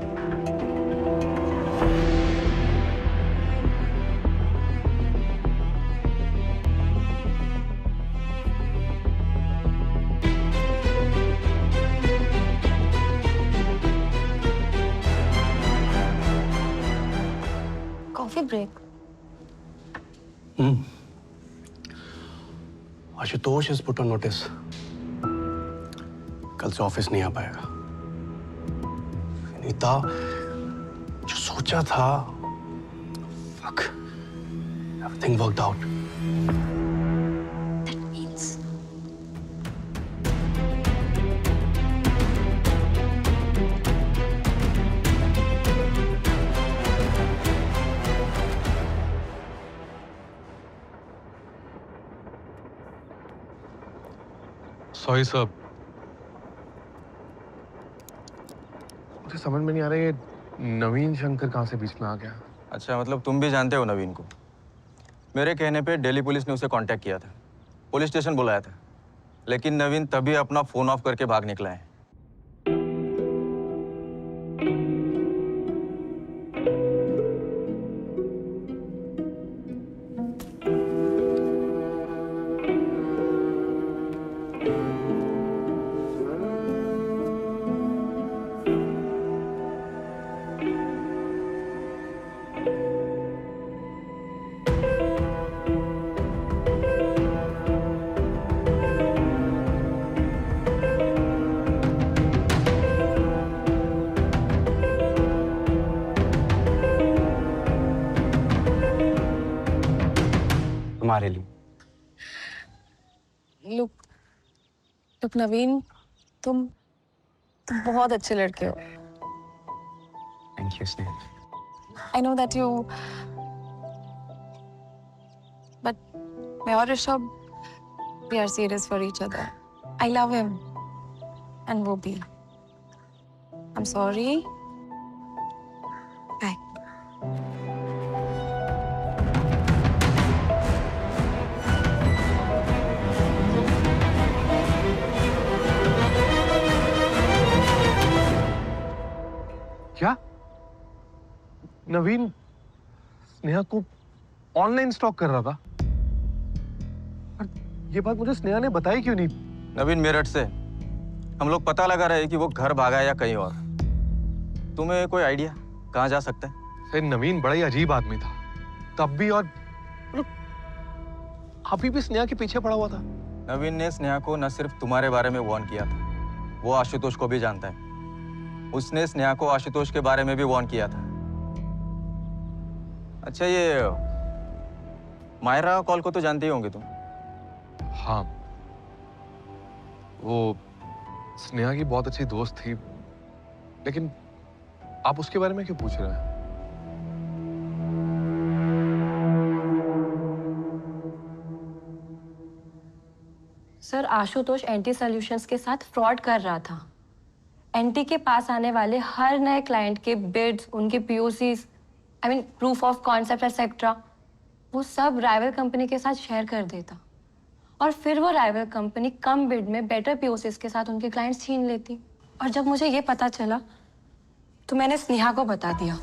Coffee break. Ashutosh is put on notice. कल से ऑफिस नहीं आ पाएगा। विनीता, जो सोचा था, fuck, everything worked out. That means sorry sir, मुझे समझ में नहीं आ रहा ये नवीन शंकर कहाँ से बीच में आ गया। अच्छा, मतलब तुम भी जानते हो नवीन को? मेरे कहने पे दिल्ली पुलिस ने उसे कांटेक्ट किया था, पुलिस स्टेशन बुलाया था, लेकिन नवीन तभी अपना फोन ऑफ करके भाग निकला है। तुम्हारे लिए। लुक नवीन, तुम बहुत अच्छे लड़के हो। Thank you Sneha. I know that you, but मैं और Rishabh, we are serious for each other. I love him, and वो भी। I'm sorry. Bye. क्या? नवीन स्नेहा को ऑनलाइन स्टॉक कर रहा था? और ये बात मुझे स्नेहा ने बताई क्यों नहीं? नवीन मेरठ से हम लोग पता लगा रहे हैं कि वो घर भागा है या कहीं और। तुम्हें कोई आइडिया कहाँ जा सकता है? सर नवीन बड़ा ही अजीब आदमी था तब भी, और मतलब अभी भी स्नेहा के पीछे पड़ा हुआ था। नवीन ने स्नेहा को न सिर्फ तुम्हारे बारे में वार्न किया था, वो आशुतोष को भी जानता है। उसने स्नेहा को आशुतोष के बारे में भी वार्न किया था। अच्छा, ये मायरा कॉल को तो जानते ही होंगे तुम। हाँ, वो स्नेहा की बहुत अच्छी दोस्त थी, लेकिन आप उसके बारे में क्यों पूछ रहे हैं? सर, आशुतोष एंटी सॉल्यूशंस के साथ फ्रॉड कर रहा था। एंटी के पास आने वाले हर नए क्लाइंट के बिड्स, उनके POCs, proof of concept etcetera, वो सब राइवल कंपनी के साथ शेयर कर देता और फिर वो राइवल कंपनी कम बिड में बेटर पीओसीज के साथ उनके क्लाइंट्स छीन लेती। और जब मुझे ये पता चला तो मैंने स्नेहा को बता दिया।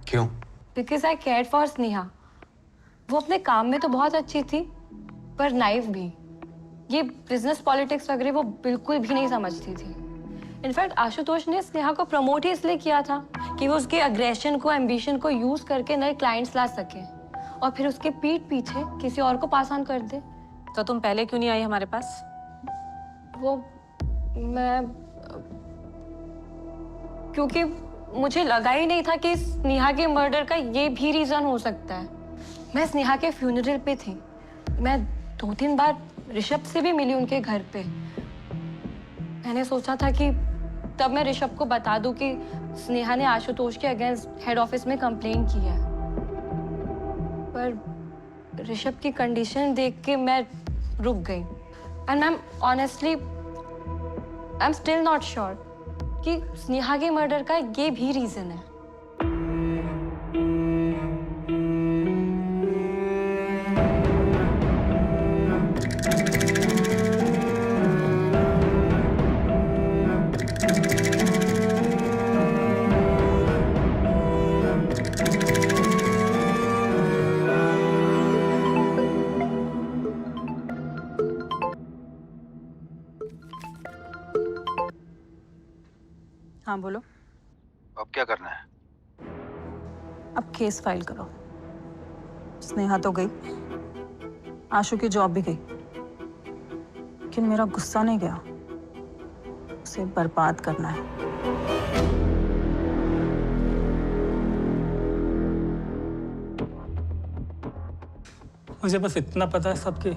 क्यों? Because I cared for Sneha. वो अपने काम में तो बहुत अच्छी थी, पर नाइव भी। ये बिजनेस पॉलिटिक्स वगैरह वो बिल्कुल भी नहीं समझती थी। इनफैक्ट आशुतोष ने स्नेहा को प्रमोट ही इसलिए किया था कि वो उसके अग्रेशन को, एम्बिशन को यूज करके नए क्लाइंट्स ला सके और फिर उसके पीठ पीछे किसी और को पास ऑन कर दे। तो तुम पहले क्यों नहीं आई हमारे पास? वो मैं क्योंकि मुझे लगा ही नहीं था कि स्नेहा के मर्डर का ये भी रीजन हो सकता है। मैं स्नेहा के फ्यूनरल पे थी। मैं 2-3 बार ऋषभ से भी मिली उनके घर पे। मैंने सोचा था कि तब मैं ऋषभ को बता दूं कि स्नेहा ने आशुतोष के अगेंस्ट हेड ऑफिस में कंप्लेन की है, पर ऋषभ की कंडीशन देख के मैं रुक गई। And ma'am, honestly I am still not sure कि स्नेहा के मर्डर का ये भी रीजन है। हाँ बोलो। अब क्या करना है? अब केस फाइल करो। स्नेहा तो गई, आशु की जॉब भी गई, लेकिन मेरा गुस्सा नहीं गया। उसे बर्बाद करना है। मुझे बस इतना पता है सबके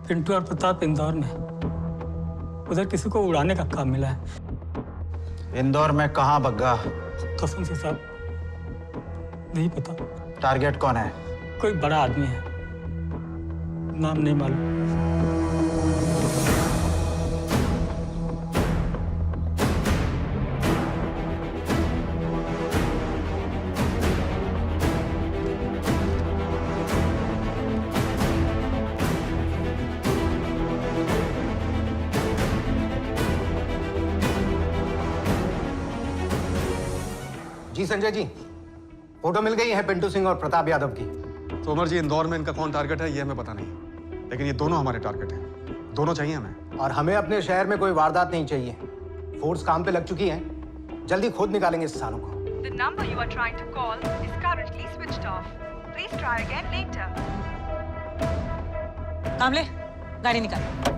पिंटू और प्रताप इंदौर में, उधर किसी को उड़ाने का काम मिला है। इंदौर में कहाँ बग्गा? कसम से साहब नहीं पता। टारगेट कौन है? कोई बड़ा आदमी है, नाम नहीं मालूम। जी संजय जी, फोटो मिल गई है पिंटू सिंह और प्रताप यादव की। तोमर जी, इंदौर में इनका कौन टारगेट है ये हमें पता नहीं, लेकिन ये दोनों हमारे टारगेट हैं। दोनों चाहिए हमें। और हमें अपने शहर में कोई वारदात नहीं चाहिए। फोर्स काम पे लग चुकी है, जल्दी खुद निकालेंगे इस सालों को। The number you are trying to call is currently switched off. Please try again later. कामले, गाड़ी निकाल।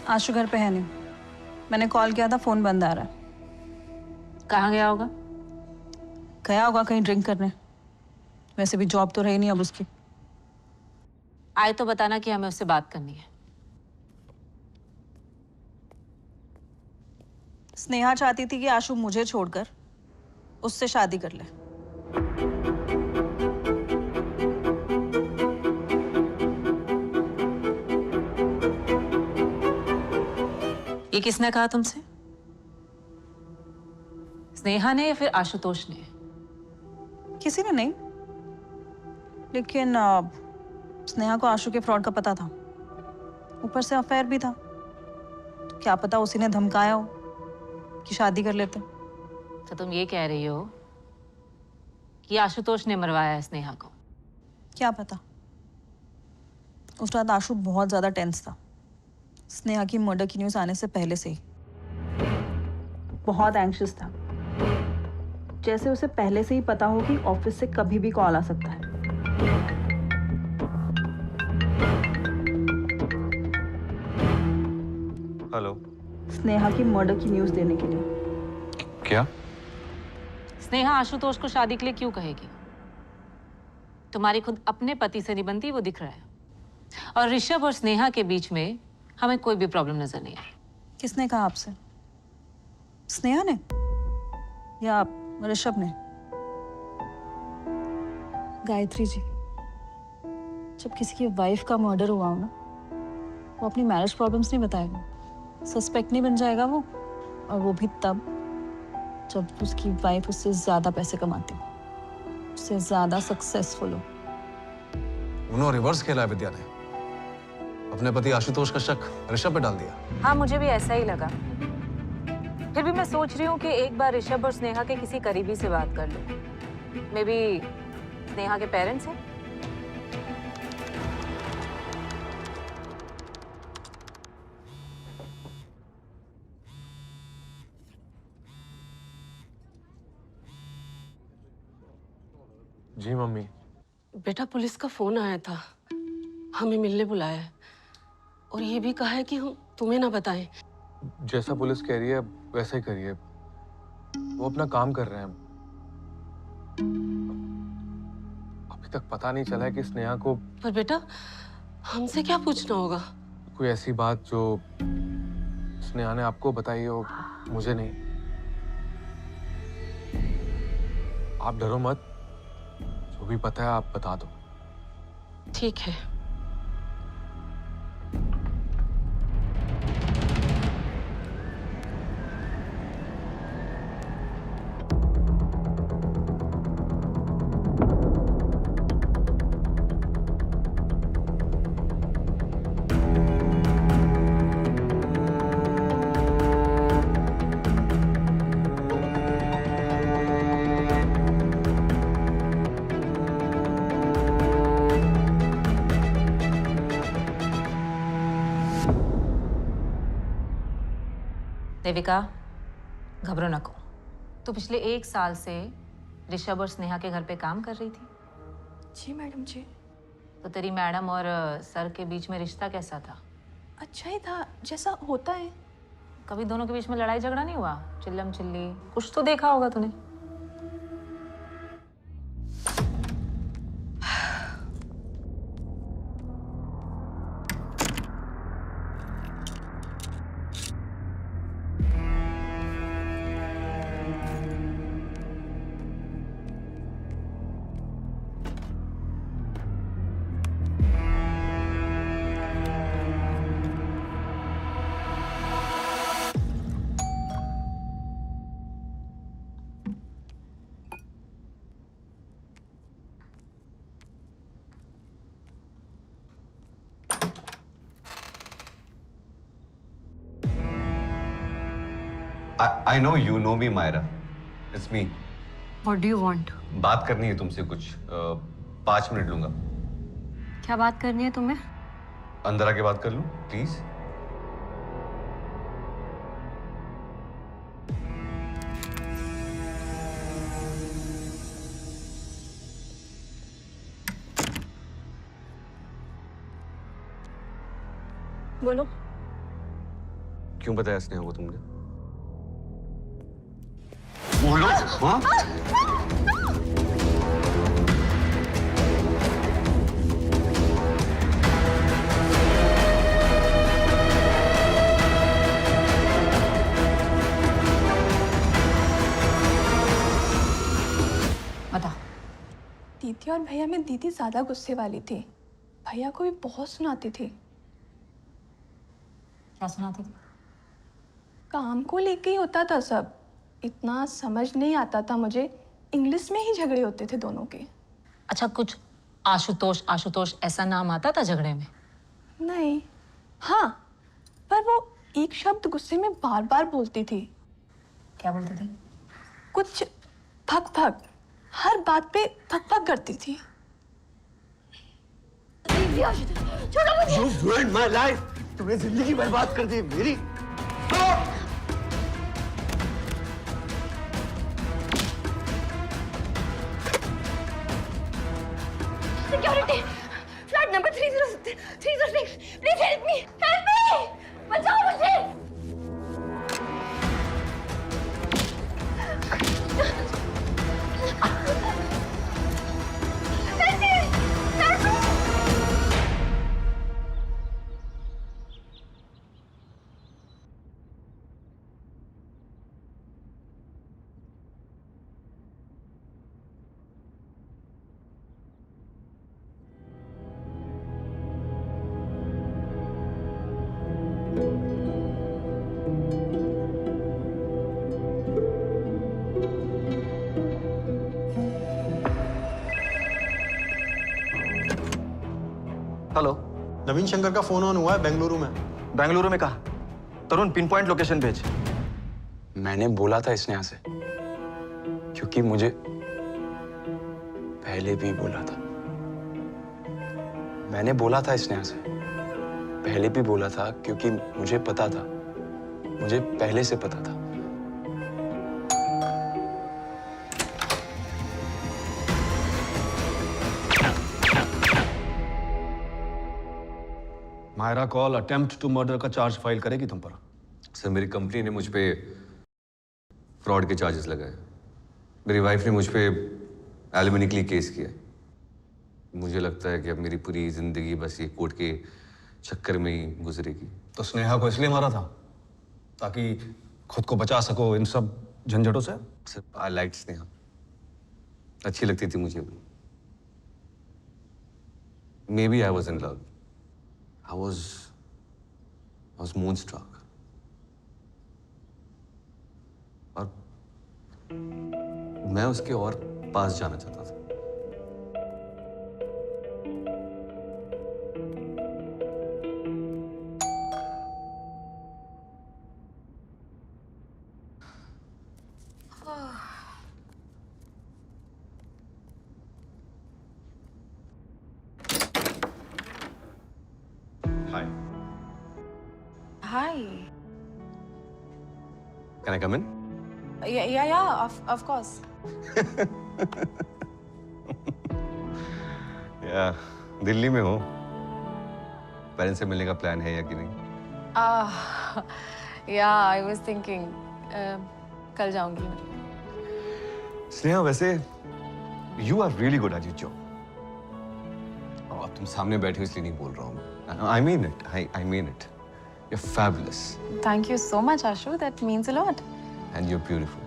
आशु घर पे है नहीं। मैंने कॉल किया था, फोन बंद आ रहा है। कहाँ गया होगा? गया होगा कहीं ड्रिंक करने। वैसे भी जॉब तो रही नहीं अब उसकी। आए तो बताना कि हमें उससे बात करनी है। स्नेहा चाहती थी कि आशु मुझे छोड़कर उससे शादी कर ले। ये किसने कहा तुमसे? स्नेहा ने या फिर आशुतोष ने? किसी ने नहीं, लेकिन स्नेहा को आशु के फ्रॉड का पता था। ऊपर से अफेयर भी था, तो क्या पता उसी ने धमकाया हो कि शादी कर लेते। तो तुम ये कह रही हो कि आशुतोष ने मरवाया है स्नेहा को। क्या पता, उस रात आशु बहुत ज्यादा टेंस था, स्नेहा की मर्डर की न्यूज आने से पहले से ही बहुत एंग्शियस था, जैसे उसे पहले से ही पता हो कि ऑफिस से कभी भी कॉल आ सकता है। हेलो। स्नेहा की मर्डर की न्यूज देने के लिए। क्या? स्नेहा आशुतोष को शादी के लिए क्यों कहेगी? तुम्हारी खुद अपने पति से नहीं बनती, वो दिख रहा है। और ऋषभ और स्नेहा के बीच में हमें कोई भी प्रॉब्लम नजर नहीं आई। किसने कहा आपसे? स्नेहा ने या ऋषभ ने? गायत्री जी, जब किसी की वाइफ का मर्डर हुआ हो ना, वो अपनी मैरिज प्रॉब्लम्स नहीं बताएगा, सस्पेक्ट नहीं बन जाएगा वो, और वो भी तब जब उसकी वाइफ उससे ज्यादा पैसे कमाती हो, उससे ज्यादा सक्सेसफुल हो। उन्होंने रिवर्स खेला है विद्या ने, अपने पति आशुतोष का शक ऋषभ पे डाल दिया। हाँ, मुझे भी ऐसा ही लगा। फिर भी मैं सोच रही हूँ कि एक बार ऋषभ और स्नेहा के किसी करीबी से बात कर लूं। मे बी स्नेहा के पेरेंट्स हैं। जी मम्मी। बेटा, पुलिस का फोन आया था, हमें मिलने बुलाया है और ये भी कहा है कि हम तुम्हें ना बताएं। जैसा पुलिस कह रही है वैसा ही करिए, वो अपना काम कर रहे हैं। अभी तक पता नहीं चला है कि स्नेहा को। पर बेटा, हमसे क्या पूछना होगा? कोई ऐसी बात जो स्नेहा ने आपको बताई हो, मुझे नहीं। आप डरो मत, जो भी पता है आप बता दो। ठीक है। देविका, घबरो नको। तू पिछले 1 साल से ऋषभ और स्नेहा के घर पे काम कर रही थी। जी मैडम जी। तो तेरी मैडम और सर के बीच में रिश्ता कैसा था? अच्छा ही था, जैसा होता है। कभी दोनों के बीच में लड़ाई झगड़ा नहीं हुआ? चिल्लम चिल्ली कुछ तो देखा होगा तूने। I know you know me, Myra. It's me. What do you want? बात करनी है तुमसे कुछ। 5 मिनट लूंगा। क्या बात करनी है तुम्हें? अंदर आके बात कर लूं, प्लीज? बोलो। क्यों बताया स्नेहा को तुमने? बोलो। हाँ? बता। दीदी और भैया में दीदी ज्यादा गुस्से वाली थी, भैया को भी बहुत सुनाती थी। क्या सुनाती थी? काम को लेके ही होता था सब, इतना समझ नहीं आता था मुझे। इंग्लिश में ही झगड़े होते थे दोनों के। अच्छा, कुछ आशुतोष आशुतोष ऐसा नाम आता था झगड़े में? नहीं। हाँ, पर वो एक शब्द गुस्से में बार बार बोलती थी। क्या बोलती थी? कुछ भक भक, हर बात पे पक करती थी। छोड़ो मुझे। You ruined my life. तुमने जिंदगी बर्बाद कर दी मेरी। Security, flat number 306. Please help me. Help me. बचाओ मुझे। हेलो, नवीन शंकर का फोन ऑन हुआ है बेंगलुरु में। बेंगलुरु में कहा? तरुण पिन पॉइंट लोकेशन भेज। मैंने बोला था स्नेहा से, क्योंकि मुझे पहले भी बोला था। मैंने बोला था स्नेहा से, पहले भी बोला था, क्योंकि मुझे पता था, मुझे पहले से पता था। Myra call attempt to murder का चार्ज फाइल करेगी तुम पर? सर मेरी कंपनी ने मुझ पे फ्रॉड के चार्जेस लगाए। मेरी वाइफ ने मुझ पे एलिमनी के लिए केस किया। मुझे लगता है कि अब मेरी पूरी जिंदगी बस ये कोर्ट के चक्कर में ही गुजरेगी। तो स्नेहा को इसलिए मारा था ताकि खुद को बचा सको इन सब झंझटों से? सर आई लाइक स्नेहा, अच्छी लगती थी मुझे। Maybe I was in love. I was moonstruck. और मैं उसके और पास जाना चाहता था। Hi. Hi. Can I come in? Yeah, of course. या दिल्ली में हो? पेरेंट्स से मिलने का प्लान है या कि नहीं? Yeah, I was thinking. कल जाऊंगी मैं। स्नेहा वैसे you are really good at your job. अब तुम सामने बैठे हो इसलिए नहीं बोल रहा हूँ। I mean it. I mean it. You're fabulous. Thank you so much, Ashu. That means a lot. And you're beautiful.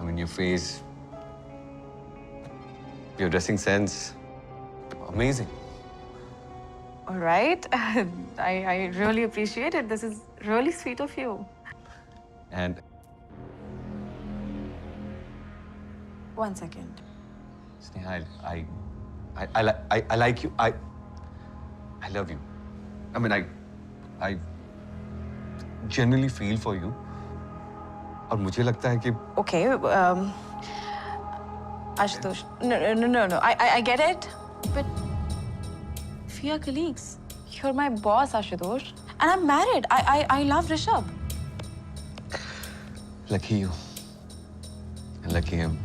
I mean, your face, your dressing sense, amazing. All right. I really appreciate it. This is really sweet of you. And One second. Sneha, I like you. I love you. I mean, I genuinely feel for you. और मुझे लगता है कि Okay. Ashutosh. No. I get it. But we are colleagues. You're my boss, Ashutosh. And I'm married. I love Rishabh. Lucky you. And lucky him.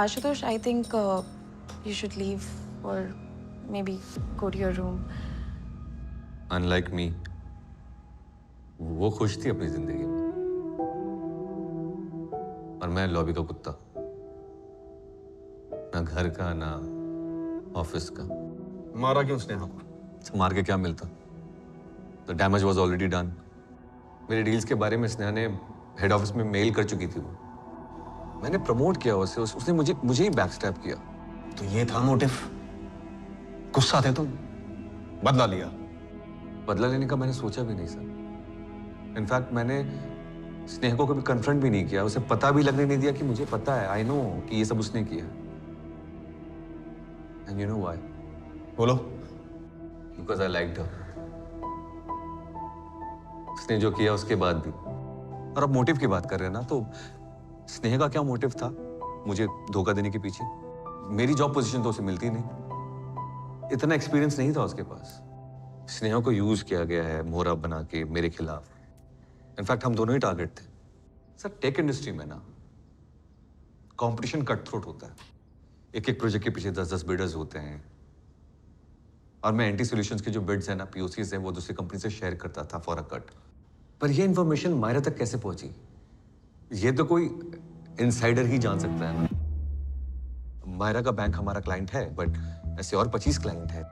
Ashutosh, I think you should leave or maybe go to your room. Unlike me, वो खुश थी अपनी जिंदगी में और मैं lobby का कुत्ता, ना घर का ना ऑफिस का। मारा क्यों स्नेहा को? तो मार के क्या मिलता? The damage was already done. मेरे डील्स के बारे में स्नेहा ने हेड ऑफिस में मेल कर चुकी थी। वो मैंने प्रमोट किया उसे, उसने मुझे ही बैकस्टैप किया। तो ये था मोटिव? गुस्सा थे तुम? बदला लिया? बदला लेने का मैंने सोचा भी नहीं सर। इनफैक्ट मैंने स्नेहा को कभी कन्फ्रंट भी नहीं किया, उसे पता भी लगने नहीं दिया कि मुझे पता है, आई नो कि ये सब उसने किया। And you know why? बोलो। बिकॉज आई लाइक्ड हर। उसने जो किया उसके बाद भी। और अब मोटिव की बात कर रहे हैं ना, तो स्नेहा का क्या मोटिव था मुझे धोखा देने के पीछे? मेरी जॉब पोजीशन तो उसे मिलती नहीं, इतना एक्सपीरियंस नहीं था उसके पास। स्नेहा को यूज किया गया है मोहरा बना के मेरे खिलाफ। इनफैक्ट हम दोनों ही टारगेट थे। सर, टेक इंडस्ट्री में ना कंपटीशन कट थ्रोट होता है। एक एक प्रोजेक्ट के पीछे 10-10 बिडर्स होते हैं, और मैं एंटी सॉल्यूशंस के जो बिड्स हैं ना, पीओसीज हैं, वो दूसरी कंपनी से शेयर करता था फॉर अ कट। पर ये इंफॉर्मेशन मायरा तक कैसे पहुंची? ये तो कोई इनसाइडर ही जान सकता है ना। मायरा का बैंक हमारा क्लाइंट है, बट ऐसे और 25 क्लाइंट है,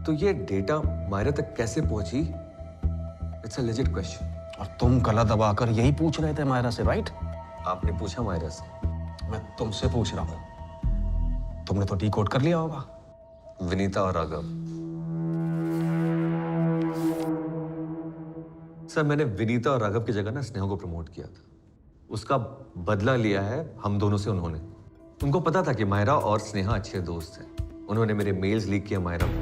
तो ये डेटा मायरा तक कैसे पहुंची? It's a legit question. और तुम गला दबाकर यही पूछ रहे थे मायरा से, राइट? आपने पूछा मायरा से, मैं तुमसे पूछ रहा हूं। तुमने तो डिकोड कर लिया होगा। विनीता और राघव। सर, मैंने विनीता और राघव की जगह ना स्नेहा को प्रमोट किया था। उसका बदला लिया है हम दोनों से उन्होंने। उनको पता था कि मायरा और स्नेहा अच्छे दोस्त हैं। उन्होंने मेरे मेल्स लीक किया मायरा को।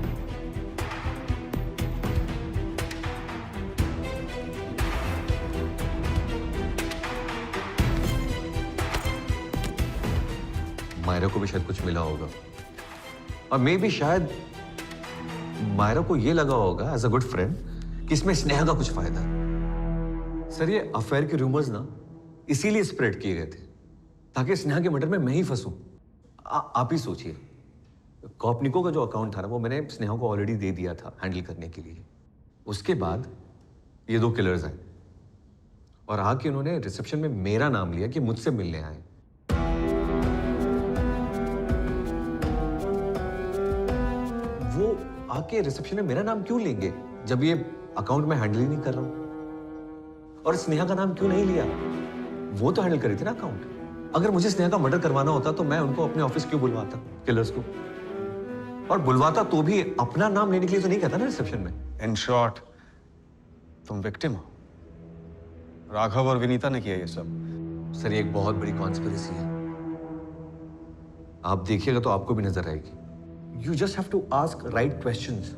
मायरा को भी शायद कुछ मिला होगा, और मे भी शायद मायरा को ये लगा होगा एज अ गुड फ्रेंड कि इसमें स्नेहा का कुछ फायदा है। सर, ये अफेयर के रूमर्स ना इसीलिए स्प्रेड किए गए थे ताकि स्नेहा के मर्डर में मैं ही फंसूं। आप ही सोचिए, कॉपनिको का जो अकाउंट था ना, वो मैंने स्नेहा को ऑलरेडी दे दिया था हैंडल करने के लिए। उसके बाद ये 2 किलर्स आए और आके उन्होंने रिसेप्शन में मेरा नाम लिया कि मुझसे मिलने आए। वो आके रिसेप्शन में मेरा नाम क्यों लेंगे जब ये अकाउंट में हैंडल ही नहीं कर रहा हूं? और स्नेहा का नाम क्यों नहीं लिया? वो तो हैंडल करी थी ना अकाउंट। अगर मुझे स्नेहा का मर्डर करवाना होता तो मैं उनको अपने ऑफिस क्यों बुलवाता, किलर्स को? और बुलवाता तो भी अपना नाम लेने के लिए तो नहीं कहता ना रिसेप्शन में। इन शॉर्ट, तुम विक्टिम हो। राघव और विनीता ने किया ये सब। सर, ये एक बहुत बड़ी कॉन्स्पिरेसी है। आप देखिएगा तो आपको भी नजर आएगी। You just have to ask right questions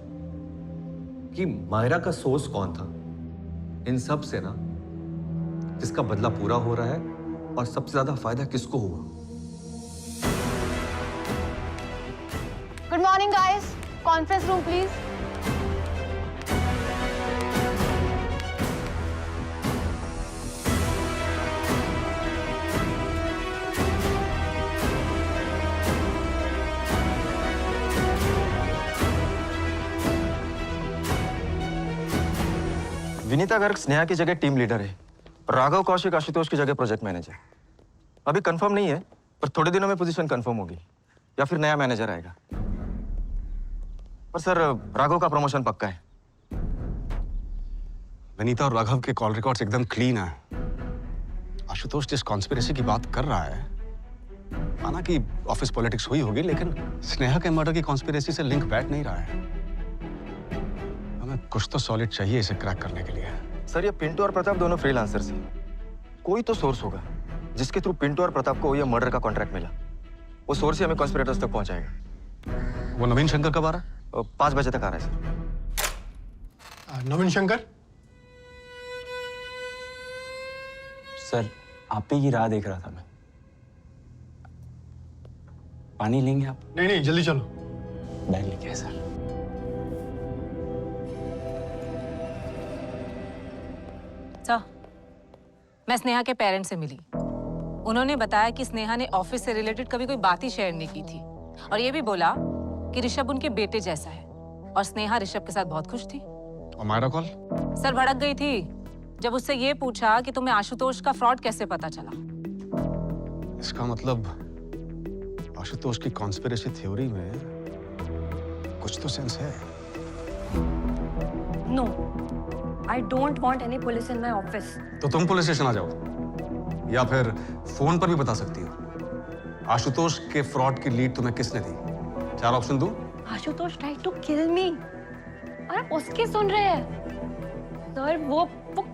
कि मायरा का सोर्स कौन था इन सब से ना, जिसका बदला पूरा हो रहा है, और सबसे ज्यादा फायदा किसको हुआ? Good morning guys, conference room please. Vinita Garg Sneha की जगह टीम लीडर है। राघव कौशिक आशुतोष की जगह प्रोजेक्ट मैनेजर। अभी कंफर्म नहीं है, पर थोड़े दिनों में पोजीशन कंफर्म होगी, या फिर नया मैनेजर आएगा। पर सर, राघव का प्रमोशन पक्का है। विनीता और राघव के कॉल रिकॉर्ड्स एकदम क्लीन है। आशुतोष जिस कॉन्स्पिरेसी की बात कर रहा है, माना कि ऑफिस पॉलिटिक्स हुई होगी, लेकिन स्नेहा के मर्डर की कॉन्स्पिरेसी से लिंक बैठ नहीं रहा है। हमें कुछ तो सॉलिड चाहिए इसे क्रैक करने के लिए। सर, ये पिंटू और प्रताप दोनों फ्रीलांसर्स हैं। कोई तो सोर्स होगा जिसके थ्रू पिंटू और प्रताप को ये मर्डर का कॉन्ट्रैक्ट मिला। वो सोर्स ही हमें कॉन्स्पिरेटर्स तक पहुंचाएगा। वो नवीन शंकर कब आ रहा है? 5 बजे तक आ रहा है सर। नवीन शंकर? सर, आप ही की राह देख रहा था मैं। पानी लेंगे आप? नहीं नहीं, जल्दी चलो। बैग लेके आए सर। सर, मैं स्नेहा के पेरेंट्स से मिली। उन्होंने बताया कि स्नेहा ने ऑफिस से रिलेटेड कभी कोई बात ही शेयर नहीं की थी, और ये भी बोला कि ऋषभ उनके बेटे जैसा है, और स्नेहा ऋषभ के साथ बहुत खुश थी। और मायरा कॉल? सर, भड़क गई थी जब उससे ये पूछा कि तुम्हें आशुतोष का फ्रॉड कैसे पता चला। इसका मतलब आशुतोष की कॉन्स्पिरेसी थ्योरी में कुछ तो सेंस है। No, I don't want any police in my office. तो तुम पुलिस स्टेशन आ जाओ, या फिर फोन पर भी बता सकती हो। आशुतोष के फ्रॉड की लीड तुम्हें किसने दी? 4 ऑप्शन दूं? आशुतोष ट्राइड टू किल मी, और आप उसके सुन रहे हैं? सर, वो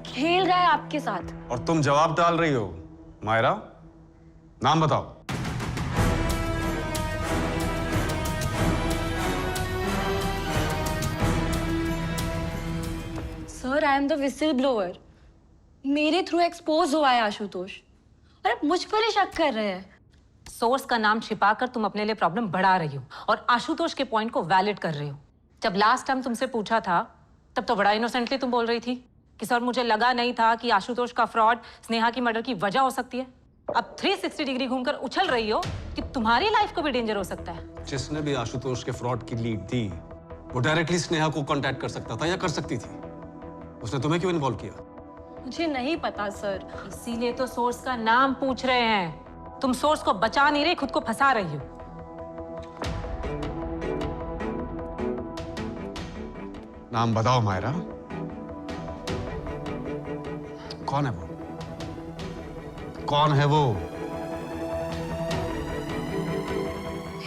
खेल रहा है आपके साथ। और तुम जवाब डाल रही हो। मायरा, नाम बताओ। Sir, I am the whistle blower. मेरे थ्रू एक्सपोज हुआ है आशुतोष, और आप मुझ पर ही शक कर रहे हैं। सोर्स का नाम छिपाकर तुम अपने लिए प्रॉब्लम बढ़ा रही हो और आशुतोष के पॉइंट को वैलिड कर रही हो। जब लास्ट टाइम तुमसे पूछा था तब तो बड़ा इनोसेंटली तुम बोल रही थी कि सर मुझे लगा नहीं था कि आशुतोष का फ्रॉड स्नेहा की मर्डर की वजह हो सकती है। अब 360 डिग्री घूमकर उछल रही हो कि तुम्हारी लाइफ को भी डेंजर हो सकता है। जिसने भी आशुतोष के फ्रॉड की लीड दी वो डायरेक्टली स्नेहा को कांटेक्ट कर सकता था या कर सकती थी। उसने तुम्हें क्यों इन्वॉल्व किया? मुझे नहीं पता सर। इसीलिए तो सोर्स का नाम पूछ रहे हैं। तुम सोर्स को बचा नहीं रही, खुद को फंसा रही हो। नाम बताओ मायरा, कौन है वो? कौन है वो?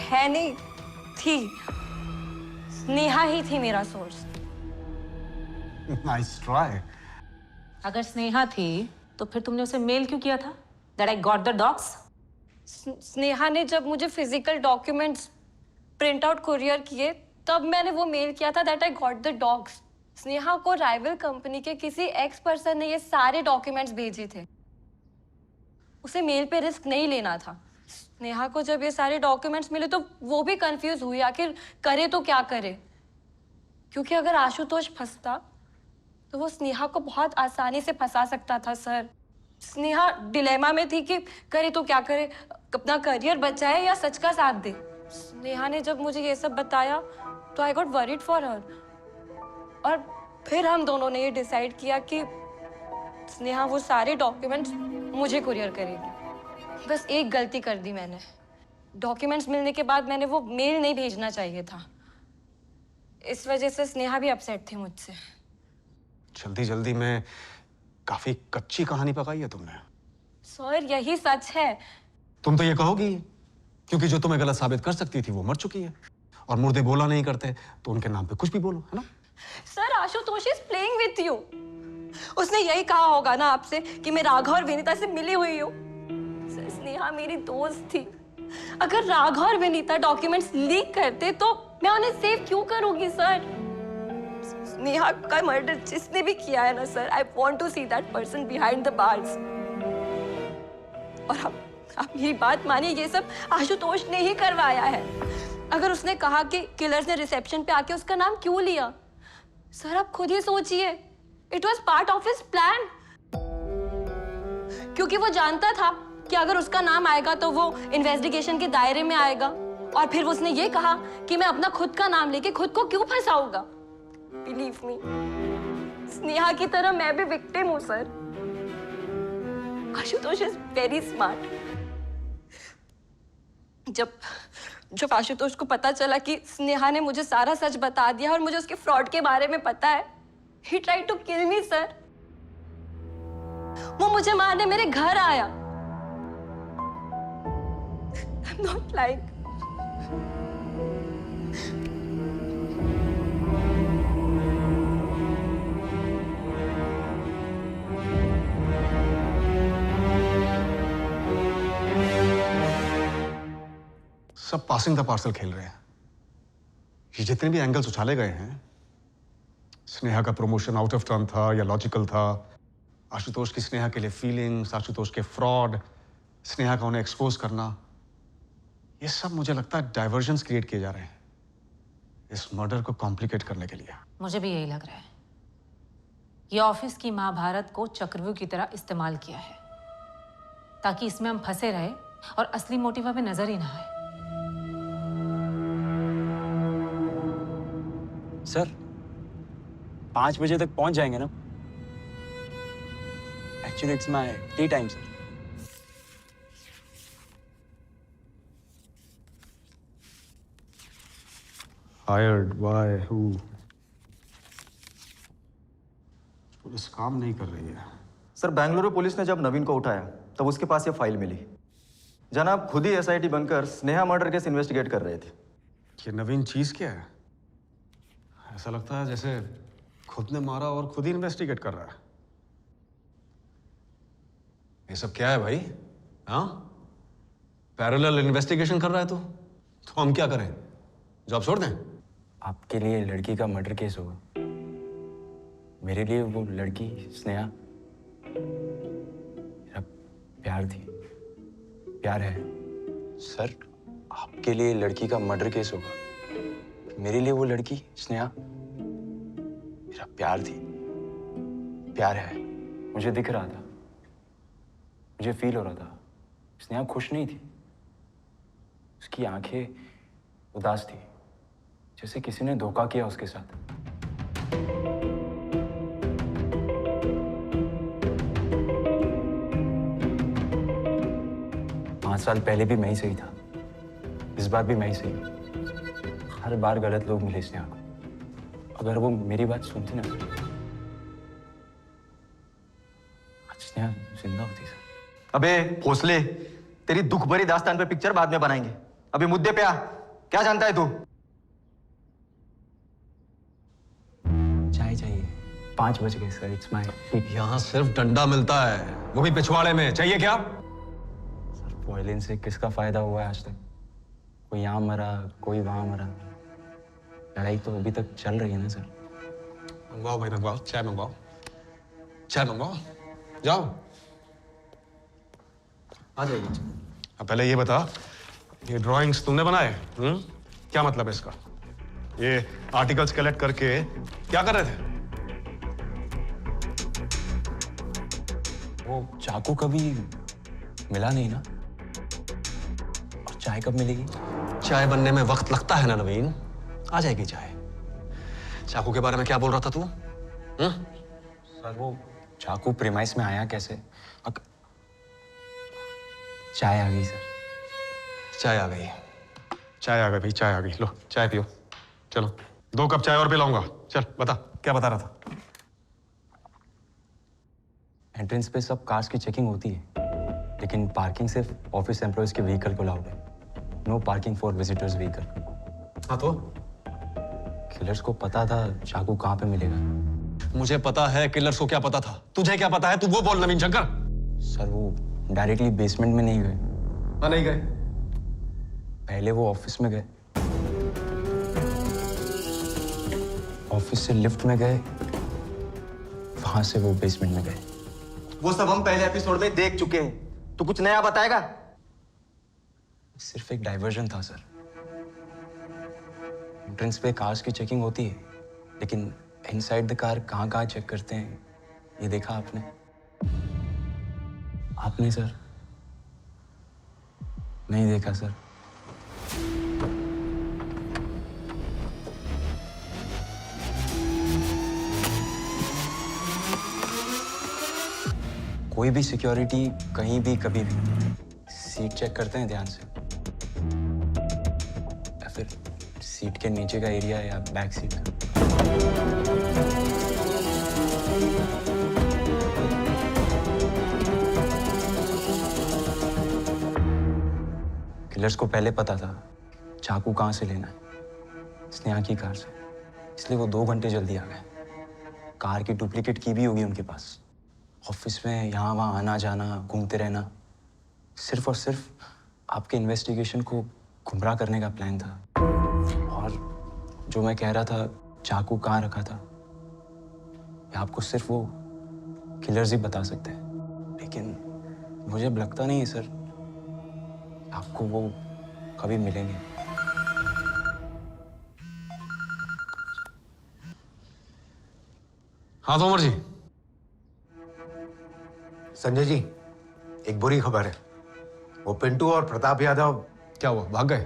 है नहीं, थी। स्नेहा ही थी मेरा सोर्स। Nice try. अगर स्नेहा थी तो फिर तुमने उसे मेल क्यों किया था? That I got the docs? Sneha ने जब मुझे physical documents print out courier किए तब मैंने वो मेल किया था that I got the docs. Sneha को राइवल कंपनी के किसी एक्स पर्सन ने ये सारे डॉक्यूमेंट्स भेजे थे। उसे मेल पे रिस्क नहीं लेना था। स्नेहा को जब ये सारे डॉक्यूमेंट्स मिले तो वो भी कंफ्यूज हुई आखिर करे तो क्या करे, क्योंकि अगर आशुतोष फंसता तो वो स्नेहा को बहुत आसानी से फंसा सकता था सर। स्नेहा डिलेमा में थी कि करे तो क्या करे, अपना करियर बचाए या सच का साथ दे। स्नेहा ने जब मुझे ये सब बताया तो I got worried for her, और फिर हम दोनों ने ये डिसाइड किया कि स्नेहा वो सारे डॉक्यूमेंट्स मुझे कुरियर करेगी। बस एक गलती कर दी मैंने। डॉक्यूमेंट्स मिलने के बाद मैंने वो मेल नहीं भेजना चाहिए था। इस वजह से स्नेहा भी अपसेट थी मुझसे। जल्दी जल्दी में काफी कच्ची कहानी पकाई है तुमने। सर यही सच है। तुम तो ये कहोगी क्योंकि जो तुम्हें गलत साबित कर सकती थी वो मर चुकी है, और मुर्दे बोला नहीं करते तो उनके नाम पे कुछ भी बोलो, है ना? Sir Ashutosh is playing with you. उसने यही कहा होगा ना आपसे कि मैं राघव और विनीता से मिली हुई हूँ। स्नेहा मेरी दोस्त थी। अगर राघव और विनीता डॉक्यूमेंट्स लीक करते तो मैं उन्हें सेव क्यों करूंगी सर? स्नेहा का मर्डर जिसने भी किया है ना sir, I want to see that person behind the bars. और आप मेरी बात मानिए, ये सब आशुतोष ने ही करवाया है। अगर उसने कहा कि किलर्स ने रिसेप्शन पे आके उसका नाम क्यों लिया, सर आप खुद ही सोचिए। It was part of his plan, क्योंकि वो जानता था कि अगर उसका नाम आएगा तो वो इन्वेस्टिगेशन के दायरे में आएगा, और फिर उसने ये कहा कि मैं अपना खुद का नाम लेके खुद को क्यों फंसाऊंगा। बिलीव मी, स्नेहा की तरह मैं भी विक्टिम हूं sir. Ashutosh is very smart. जब आशुतोष को पता चला कि स्नेहा ने मुझे सारा सच बता दिया और मुझे उसके फ्रॉड के बारे में पता है, he tried to kill me sir. वो मुझे मारने मेरे घर आया। I'm not lying। सब पासिंग द पार्सल खेल रहे हैं। ये जितने भी एंगल्स उछाले गए हैं, स्नेहा का प्रमोशन आउट ऑफ टर्न था या लॉजिकल था, आशुतोष की स्नेहा के लिए फीलिंग्स, आशुतोष के फ्रॉड, स्नेहा का उन्हें एक्सपोज करना, ये सब मुझे लगता है डाइवर्जन्स क्रिएट किए जा रहे हैं इस मर्डर को कॉम्प्लिकेट करने के लिए। मुझे भी यही लग रहा है। ये ऑफिस की महाभारत को चक्रव्यूह की तरह इस्तेमाल किया है ताकि इसमें हम फंसे रहे और असली मोटिव हमें नजर ही ना आए। सर 5 बजे तक पहुंच जाएंगे ना? Actually it's my T time sir. Hired by who? Police काम नहीं कर रही है। सर बेंगलुरु पुलिस ने जब नवीन को उठाया तब उसके पास ये फाइल मिली। जनाब खुद ही एसआईटी बनकर स्नेहा मर्डर केस इन्वेस्टिगेट कर रहे थे। ये नवीन चीज क्या है? ऐसा लगता है जैसे खुद ने मारा और खुद ही इन्वेस्टिगेट कर रहा है। ये सब क्या है भाई? हाँ, पैरेलल इन्वेस्टिगेशन कर रहा है तो हम क्या करें? जॉब छोड़ दें? आपके लिए लड़की का मर्डर केस होगा, मेरे लिए वो लड़की स्नेहा प्यार थी, प्यार है। सर, आपके लिए लड़की का मर्डर केस होगा, मेरे लिए वो लड़की स्नेहा मेरा प्यार थी, प्यार है। मुझे दिख रहा था, मुझे फील हो रहा था, स्नेहा खुश नहीं थी। उसकी आंखें उदास थी, जैसे किसी ने धोखा किया उसके साथ। 5 साल पहले भी मैं ही सही था, इस बार भी मैं ही सही। हर बार गलत लोग मिले स्नेहा को। अगर वो मेरी बात सुनती ना, आज स्नेहा जिंदा होती सर। अबे भोसले, तेरी दुख भरी दास्तान पे पिक्चर बाद में बनाएंगे, अभी मुद्दे पे आ। क्या जानता है तू? चाय चाहिए, 5 बज गए सर। It's my. यहाँ सिर्फ डंडा मिलता है, वो भी पिछवाड़े में। चाहिए क्या? सर, वायलेंस से किसका फायदा हुआ है आज तक? कोई यहाँ मरा, कोई वहां मरा। लड़ाई तो अभी तक चल रही है ना सर। मंगवाओ भाई, मंगवाओ, चाय मंगवाओ, चाय मंगवाओ, जाओ। आ जाएगी। अब पहले ये बता, ये ड्राइंग्स तुमने बनाए? क्या मतलब है इसका? ये आर्टिकल्स कलेक्ट करके क्या कर रहे थे? वो चाकू कभी मिला नहीं ना, और चाय कब मिलेगी? चाय बनने में वक्त लगता है ना नवीन, आ जाएगी चाय। चाकू के बारे में क्या बोल रहा था तू? सर, वो चाकू प्रीमाइस में आया कैसे? चाय आ गई सर। चाय आ गई, चाय आ गई भाई, चाय आ गई। लो चाय पियो, चलो 2 कप चाय और पिलाऊंगा। चल बता, क्या बता रहा था? एंट्रेंस पे सब कार्स की चेकिंग होती है, लेकिन पार्किंग सिर्फ ऑफिस एम्प्लॉयज के व्हीकल को अलाउड है। No parking for visitors vehicle. हाँ तो? किलर्स को पता था चाकू कहाँ पे मिलेगा। मुझे पता है किलर्स को क्या पता था, तुझे क्या पता है? तू वो बोल नवीन शंकर। सर, वो डायरेक्टली बेसमेंट में नहीं गए। हाँ, नहीं गए। पहले वो ऑफिस में गए, ऑफिस से लिफ्ट में गए, वहां से वो बेसमेंट में गए। वो सब हम पहले एपिसोड में देख चुके हैं, तू कुछ नया बताएगा? सिर्फ एक डाइवर्जन था सर। एंट्रेंस पे कार्स की चेकिंग होती है, लेकिन इनसाइड द कार कहाँ चेक करते हैं, ये देखा आपने? आपने सर? नहीं देखा सर। कोई भी सिक्योरिटी कहीं भी कभी भी सीट चेक करते हैं ध्यान से, या फिर सीट के नीचे का एरिया या बैक सीट का? किलर्स को पहले पता था चाकू कहाँ से लेना है, स्नेहा की कार से, इसलिए वो 2 घंटे जल्दी आ गए। कार की डुप्लीकेट की भी होगी उनके पास। ऑफिस में यहाँ वहाँ आना जाना, घूमते रहना, सिर्फ और सिर्फ आपके इन्वेस्टिगेशन को गुमराह करने का प्लान था। और जो मैं कह रहा था चाकू कहाँ रखा था, ये आपको सिर्फ वो किलर्स ही बता सकते हैं। लेकिन मुझे लगता नहीं है सर आपको वो कभी मिलेंगे। हाँ तोमर जी। संजय जी, एक बुरी खबर है। वो पिंटू और प्रताप यादव। क्या हुआ, भाग गए?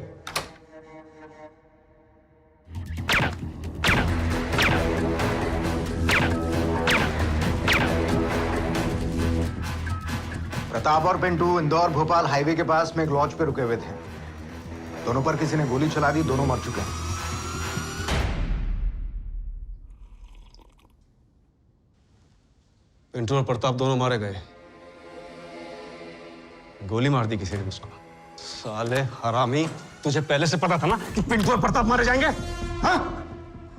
प्रताप और पिंटू इंदौर भोपाल हाईवे के पास में एक लॉज पे रुके हुए थे। दोनों पर किसी ने गोली चला दी, दोनों मर चुके हैं। पिंटू और प्रताप दोनों मारे गए। गोली मार दी किसी ने उसको। साले हरामी, तुझे पहले से पता था ना कि पिंटू और प्रताप मारे जाएंगे? हाँ?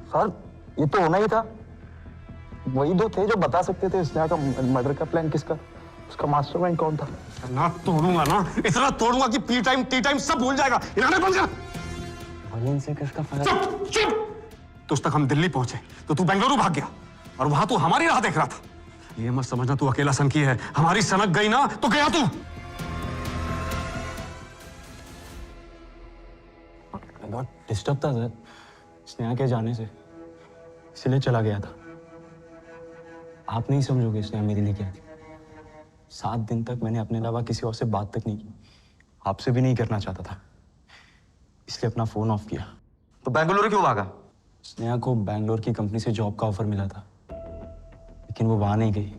सर, ये तो होना ही था। वही 2 थे जो बता सकते थे स्नेहा का मर्डर का प्लान किसका, उसका मास्टरमाइंड कौन था। ना तोड़ूंगा ना, इतना तोड़ूंगा कि पी टाइम टी टाइम सब भूल जाएगा। इन्होंने बंद कर। से किसका फायदा? चुप चुप। तो उस तक हम दिल्ली पहुंचे तो तू बेंगलुरु भाग गया और वहां तू हमारी राह देख रहा था। ये मत समझना तू अकेला सनकी है, हमारी सनक गई ना तो गया तू। डिस्टर्ब था सर, स्नेहा के जाने से, इसलिए चला गया था। आप नहीं समझोगे स्नेहा मेरे लिए क्या थी। 7 दिन तक मैंने अपने अलावा किसी और से बात तक नहीं की, आपसे भी नहीं करना चाहता था, इसलिए अपना फोन ऑफ किया। तो बेंगलुरु क्यों भागा? स्नेहा को बैंगलोर की कंपनी से जॉब का ऑफर मिला था, लेकिन वो वहां नहीं गई,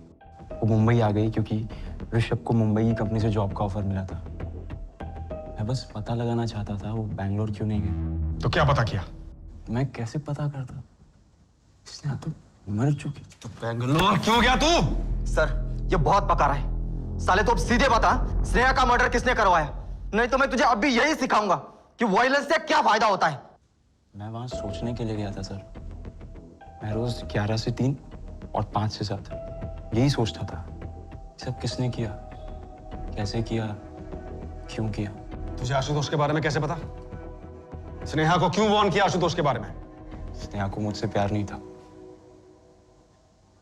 वो मुंबई आ गई क्योंकि ऋषभ को मुंबई की कंपनी से जॉब का ऑफर मिला था। मैं बस पता लगाना चाहता था वो बैंगलोर क्यों नहीं गई। तो क्या पता किया? मैं कैसे पता करता? स्नेहा तो मर चुकी। तो बेंगलोर क्यों गया तू? सर ये बहुत पका रहा है। साले तो अब सीधे बता, स्नेहा का मर्डर किसने करवाया? नहीं तो मैं तुझे अब भी यही सिखाऊंगा कि वायलेंस से क्या फायदा होता है। मैं वहां सोचने के लिए गया था सर। मैं रोज 11 से 3 और 5 से 7 यही सोचता था, सब किसने किया, कैसे किया, क्यों किया। तुझे आशुतोष के बारे में कैसे पता? स्नेहा को क्यों वार्न किया आशुतोष के बारे में? स्नेहा को मुझसे प्यार नहीं था,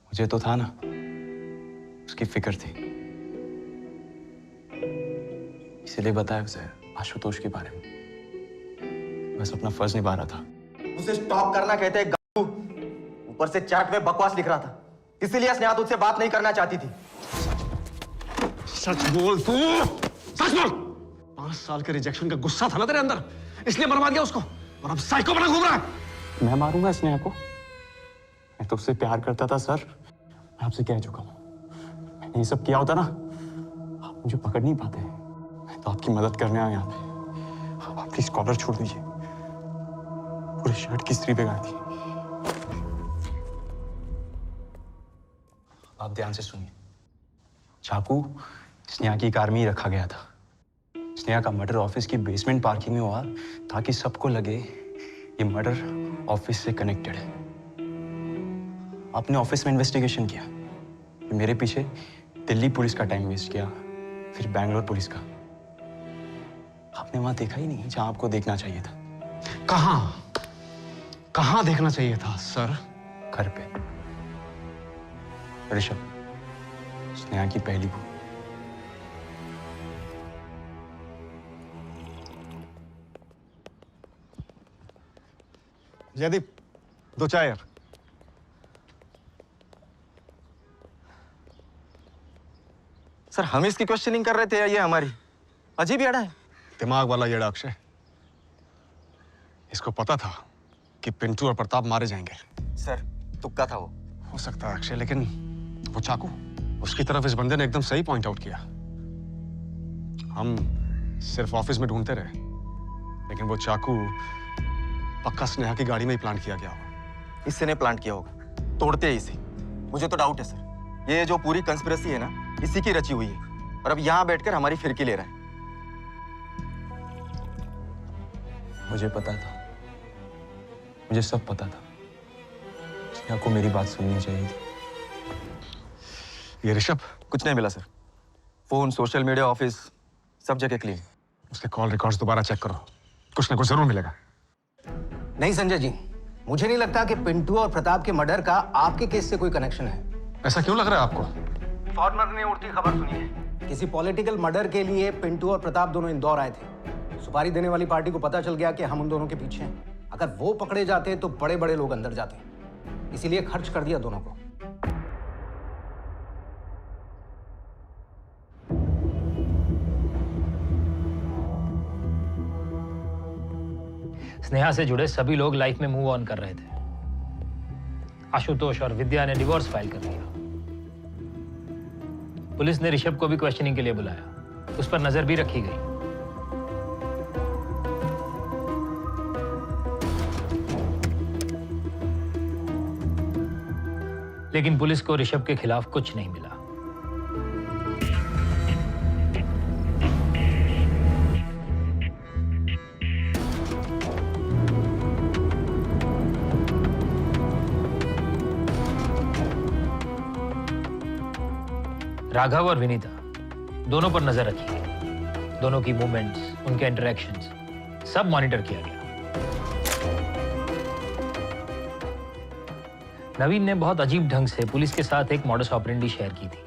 मुझे तो था ना, उसकी फिक्र थी, इसलिए बताया उसे आशुतोष के बारे में। बस अपना फर्ज निभा रहा था। उसे स्टॉप करना कहते हैं गांडू। ऊपर से चैट में बकवास लिख रहा था, इसीलिए स्नेहा तुझसे बात नहीं करना चाहती थी। सच बोल तू, सच बोल। 5 साल के रिजेक्शन का गुस्सा था ना तेरे अंदर, इसलिए मरवा दिया उसको, और अब साइको बना घूम रहा है। मैं मारूंगा स्नेहा को? मैं तो उससे प्यार करता था सर, मैं आपसे कह चुका हूं। मैंने ये सब किया होता ना, आप मुझे पकड़ नहीं पाते। मैं तो आपकी मदद करने आया यहाँ पे। आप प्लीज कॉलर छोड़ दीजिए, पूरे शर्ट की स्त्री पे गई थी। आप ध्यान से सुनिए। चाकू स्नेहा की कार में ही रखा गया था। स्नेहा का मर्डर ऑफिस की बेसमेंट पार्किंग में हुआ ताकि सबको लगे ये मर्डर ऑफिस से कनेक्टेड है। आपने ऑफिस में इन्वेस्टिगेशन किया, मेरे पीछे दिल्ली पुलिस का टाइम वेस्ट किया, फिर बैंगलोर पुलिस का। आपने वहां देखा ही नहीं जहां आपको देखना चाहिए था। कहां देखना चाहिए था सर? घर पे। ऋषभ, स्नेहा की पहली बहू। जयदीप, 2 चाय यार। सर हम इसकी क्वेश्चनिंग कर रहे थे या ये हमारी? अजीब येड़ा है। दिमाग वाला येड़ा अक्षय। इसको पता था कि पिंटू और प्रताप मारे जाएंगे। सर तुक्का था वो। हो सकता है अक्षय, लेकिन वो चाकू, उसकी तरफ इस बंदे ने एकदम सही पॉइंट आउट किया। हम सिर्फ ऑफिस में ढूंढते रहे, लेकिन वो चाकू पक्का स्नेहा की गाड़ी में ही प्लांट किया गया होगा। इससे ने प्लांट किया होगा, तोड़ते ही इसी। मुझे तो डाउट है सर, ये जो पूरी कंस्पिरेसी है ना, इसी की रची हुई है, और अब यहाँ बैठकर हमारी फिरकी ले रहा है। मुझे पता था, मुझे सब पता था। स्नेहा को मेरी बात सुननी चाहिए थी। ये ऋषभ? कुछ नहीं मिला sir. Phone, social media, office, सब जगह क्लीन। उसके कॉल रिकॉर्ड्स दोबारा चेक करो, कुछ ना कुछ जरूर मिलेगा। नहीं संजय जी, मुझे नहीं लगता कि पिंटू और प्रताप के मर्डर का आपके केस से कोई कनेक्शन है। ऐसा क्यों लग रहा है आपको? फॉरनर ने उड़ती खबर सुनी है। किसी पॉलिटिकल मर्डर के लिए पिंटू और प्रताप दोनों इंदौर आए थे। सुपारी देने वाली पार्टी को पता चल गया कि हम उन दोनों के पीछे हैं। अगर वो पकड़े जाते तो बड़े बड़े लोग अंदर जाते, इसीलिए खर्च कर दिया दोनों को। स्नेहा से जुड़े सभी लोग लाइफ में मूव ऑन कर रहे थे। आशुतोष और विद्या ने डिवोर्स फाइल कर दिया। पुलिस ने ऋषभ को भी क्वेश्चनिंग के लिए बुलाया, उस पर नजर भी रखी गई। लेकिन पुलिस को ऋषभ के खिलाफ कुछ नहीं मिला। राघव और विनीता दोनों पर नजर रखी गई। दोनों की मूवमेंट्स, उनके इंटरेक्शंस सब मॉनिटर किया गया। नवीन ने बहुत अजीब ढंग से पुलिस के साथ एक मॉडस ऑपरेंडी शेयर की थी,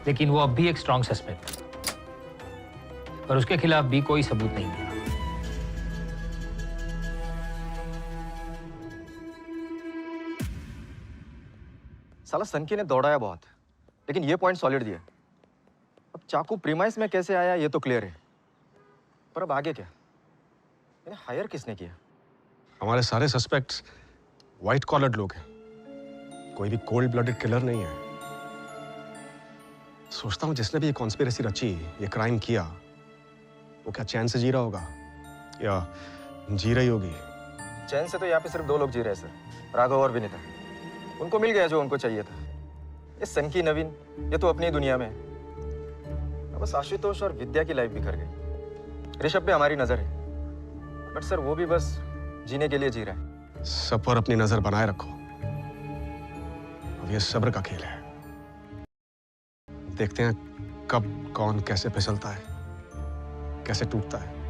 लेकिन वो अब भी एक स्ट्रॉन्ग सस्पेक्ट है। पर उसके खिलाफ भी कोई सबूत नहीं मिला। साला सनकी ने दौड़ाया बहुत, लेकिन ये पॉइंट सॉलिड दिया। अब चाकू प्रीमाइस में कैसे आया ये तो क्लियर है, पर अब आगे क्या? इन्हें हायर किसने किया? हमारे सारे सस्पेक्ट्स व्हाइट कॉलर्ड लोग हैं, कोई भी कोल्ड ब्लडेड किलर नहीं है। सोचता हूँ जिसने भी ये कॉन्स्पिरेसी रची, ये क्राइम किया, वो क्या चैन से जी रहा होगा या जी रही होगी? चैन से तो यहाँ पे सिर्फ 2 लोग जी रहे हैं सर, राघव और विनीता। उनको मिल गया जो उनको चाहिए था। ये सनकी, नवीन, ये तो अपनी दुनिया में है। अब बस आशुतोष और विद्या की लाइफ बिखर गई। ऋषभ पे हमारी नजर है, बट सर वो भी बस जीने के लिए जी रहा है। सब पर अपनी नजर बनाए रखो, अब ये सब्र का खेल है। देखते हैं कब कौन कैसे फिसलता है, कैसे टूटता है।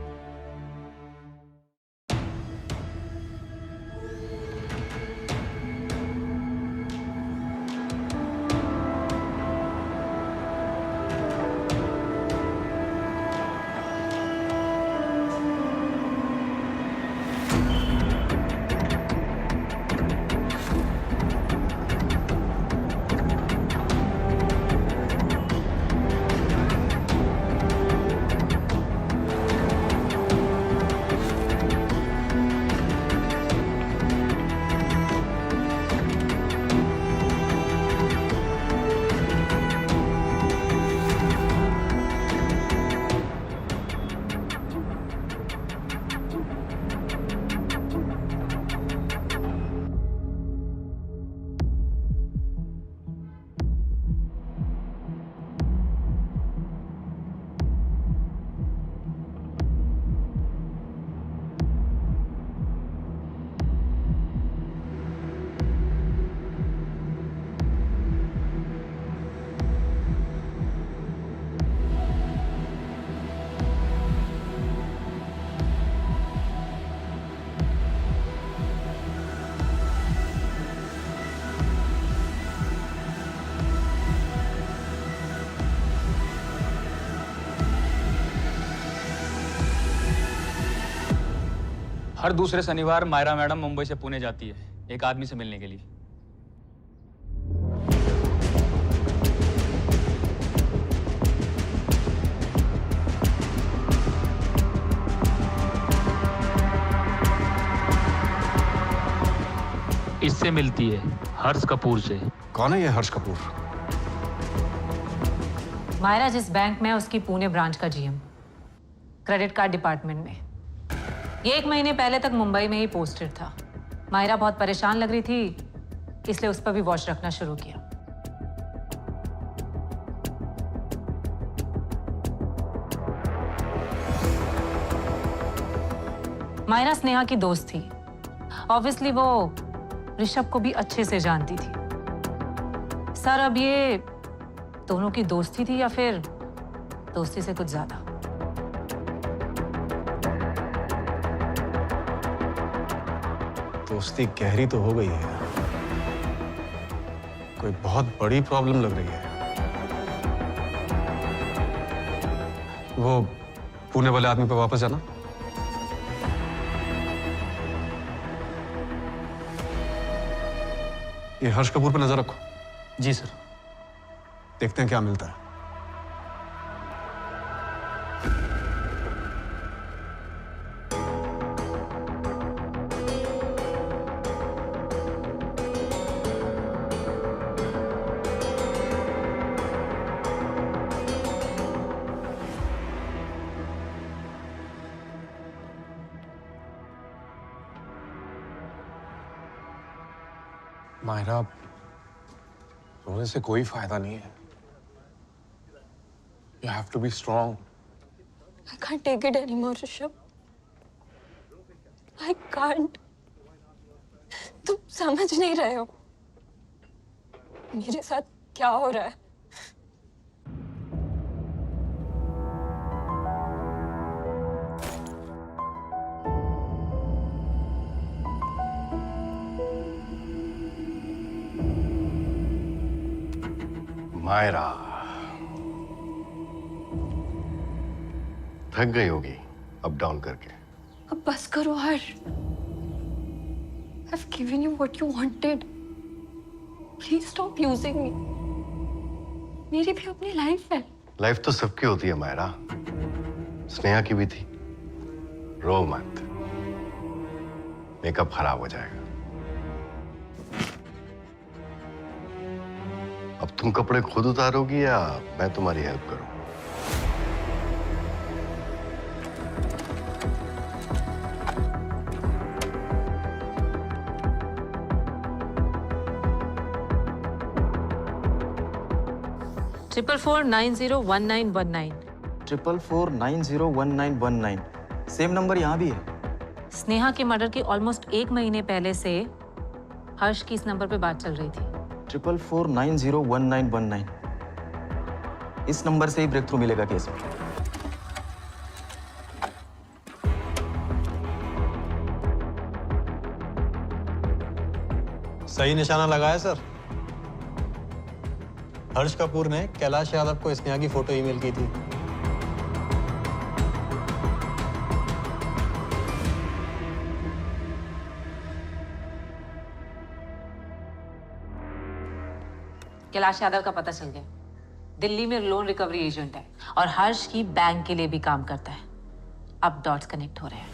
हर दूसरे शनिवार मायरा मैडम मुंबई से पुणे जाती है एक आदमी से मिलने के लिए। इससे मिलती है हर्ष कपूर से। कौन है ये हर्ष कपूर? मायरा जिस बैंक में है उसकी पुणे ब्रांच का जीएम, क्रेडिट कार्ड डिपार्टमेंट में। ये 1 महीने पहले तक मुंबई में ही पोस्टेड था। मायरा बहुत परेशान लग रही थी, इसलिए उस पर भी वॉच रखना शुरू किया। मायरा स्नेहा की दोस्त थी। ऑब्वियसली वो ऋषभ को भी अच्छे से जानती थी। सर, अब ये दोनों की दोस्ती थी या फिर दोस्ती से कुछ ज्यादा? दोस्ती गहरी तो हो गई है, कोई बहुत बड़ी प्रॉब्लम लग रही है। वो पुणे वाले आदमी पे वापस जाना। ये हर्ष कपूर पे नजर रखो। जी सर। देखते हैं क्या मिलता है। मायरा, रोने से कोई फायदा नहीं है। You have to be strong. I can't take it anymore, Rishabh. I can't. तुम समझ नहीं रहे हो मेरे साथ क्या हो रहा है। मायरा, थक गई होगी अप डाउन करके। अब बस करो हर्ष। I've given you what you wanted. Please stop using me. मेरी भी अपनी लाइफ है। लाइफ तो सबकी होती है मायरा, स्नेहा की भी थी। रो मत, मेकअप खराब हो जाएगा। अब तुम कपड़े खुद उतारोगी या मैं तुम्हारी हेल्प करूं? ट्रिपल 4901919 444901919 सेम नंबर यहाँ भी है। स्नेहा के मर्डर के ऑलमोस्ट 1 महीने पहले से हर्ष की इस नंबर पे बात चल रही थी। 444901919 इस नंबर से ही ब्रेक थ्रू मिलेगा केस में। सही निशाना लगाया सर। हर्ष कपूर ने कैलाश यादव को स्नेहा की फोटो ईमेल की थी। कैलाश यादव का पता चल गया। दिल्ली में लोन रिकवरी एजेंट है और हर्ष की बैंक के लिए भी काम करता है। अब डॉट्स कनेक्ट हो रहे हैं।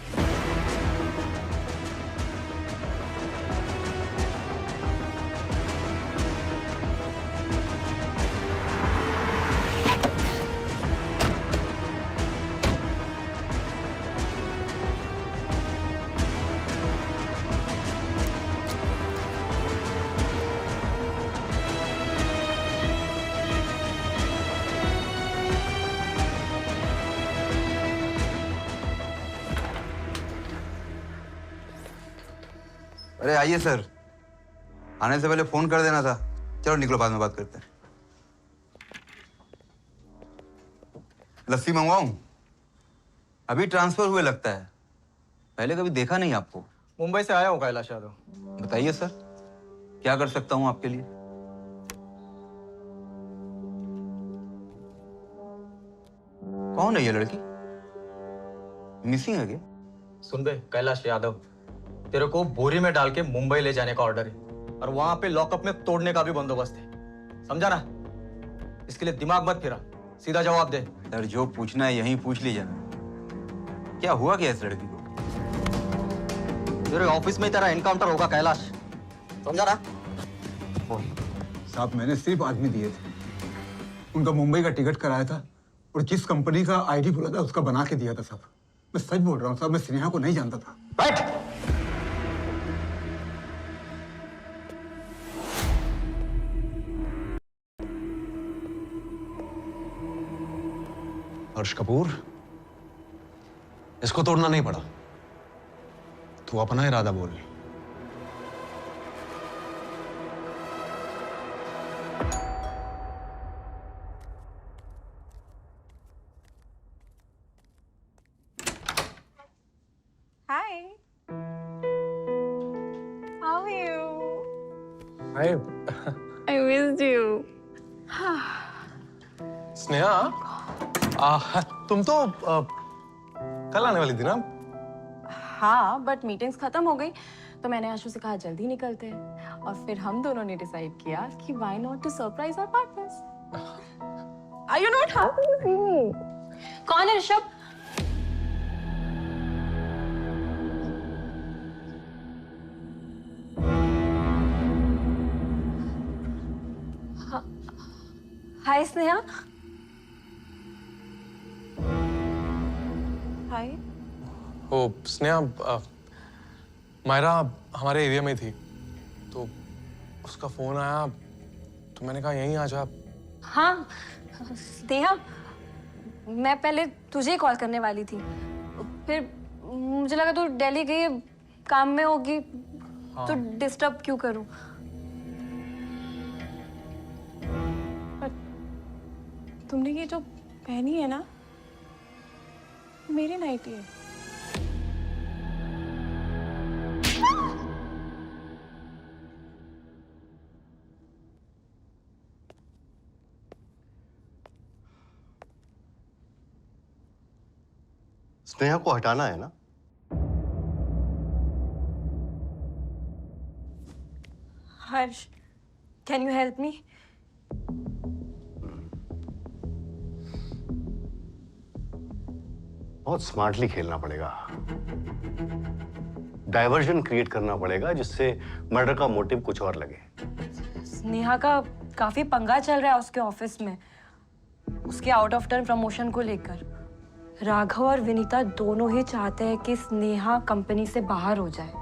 अरे आइए सर, आने से पहले फोन कर देना था। चलो निकलो, बाद में बात करते हैं। लस्सी मंगवाऊं? अभी ट्रांसफर हुए लगता है, पहले कभी देखा नहीं आपको। मुंबई से आया हूँ कैलाश यादव। बताइए सर, क्या कर सकता हूँ आपके लिए? कौन है ये लड़की? मिसिंग है क्या? सुन बे कैलाश यादव, तेरे को बोरी में डाल के मुंबई ले जाने का ऑर्डर है और वहां पे लॉकअप में तोड़ने का भी बंदोबस्त है, समझा ना? इसके लिए दिमाग मत फिरा, सीधा जवाब दे। सर जो पूछना है यहीं पूछ लीजिए ना। क्या हुआ क्या इस लड़की को? तेरे ऑफिस में तेरा एनकाउंटर होगा कैलाश, समझा ना? साहब मैंने सिर्फ आदमी दिए थे, उनका मुंबई का टिकट कराया था और जिस कंपनी का आईडी बोला था उसका बना के दिया था साहब। मैं सच बोल रहा हूँ साहब, मैं स्नेहा को नहीं जानता था। बैठ। हर्ष कपूर, इसको तोड़ना नहीं पड़ा। तू अपना इरादा बोल। Hi. How are you? Hi I missed you. Sneha, तुम तो कल आने वाली थी ना? हाँ, बट मीटिंग्स खत्म हो गई तो मैंने आशु से कहा जल्दी निकलते हैं और फिर हम दोनों ने डिसाइड किया कि why not to surprise our partners. Are you not happy with me? कौन है ऋषभ? हाय स्नेहा। हाय। ओ स्नेहा, मायरा हमारे एरिया में थी तो उसका फोन आया तो मैंने कहा यहीं आ जा। हाँ स्नेहा, मैं पहले तुझे कॉल करने वाली थी, फिर मुझे लगा तू दिल्ली गई काम में होगी, तो डिस्टर्ब क्यों करूं। तुमने ये जो पहनी है ना, मेरी नाइटी है। स्नेहा को हटाना है ना? हर्ष, कैन यू हेल्प मी? बहुत स्मार्टली खेलना पड़ेगा। डाइवर्जन क्रिएट करना पड़ेगा जिससे मर्डर का मोटिव कुछ और लगे। स्नेहा का काफी पंगा चल रहा है उसके ऑफिस में, उसके आउट ऑफ टर्न प्रमोशन को लेकर। राघव और विनीता दोनों ही चाहते हैं कि स्नेहा कंपनी से बाहर हो जाए,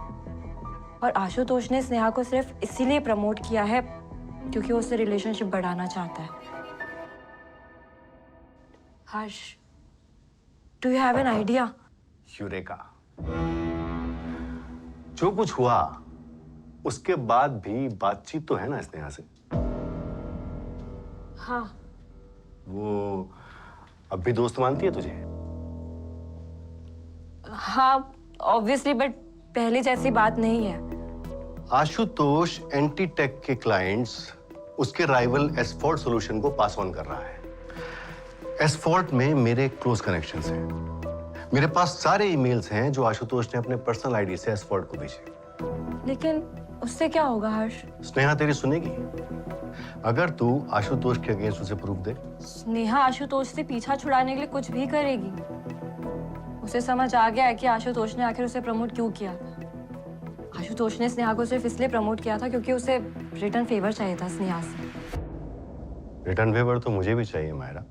और आशुतोष ने स्नेहा को सिर्फ इसीलिए प्रमोट किया है क्योंकि वो उससे रिलेशनशिप बढ़ाना चाहता है। Harsh, do you have an idea? Eureka, जो कुछ हुआ उसके बाद भी बातचीत तो है ना स्नेहा से? हाँ। वो अब भी दोस्त मानती है तुझे? हाँ, ऑब्वियसली, बट पहले जैसी बात नहीं है। आशुतोष एंटीटेक के क्लाइंट्स उसके राइवल एसफोर्ट सॉल्यूशन को पास ऑन कर रहा है। एसफोर्ट में मेरे क्लोज कनेक्शंस हैं। मेरे पास सारे ईमेल्स हैं जो आशुतोष ने अपने पर्सनल आईडी से एसफोर्ट को भेजे। लेकिन उससे क्या होगा हर्ष? स्नेहा तेरी सुनेगी अगर तू आशुतोष के अगेंस्ट उसे प्रूफ दे। स्नेहा आशुतोष से पीछा छुड़ाने के लिए कुछ भी करेगी। उसे समझ आ गया है कि आशुतोष ने आखिर उसे प्रमोट क्यों किया था। आशुतोष ने स्नेहा को सिर्फ इसलिए प्रमोट किया था क्योंकि उसे रिटर्न फेवर चाहिए था स्नेहा से। रिटर्न फेवर तो मुझे भी चाहिए मायरा।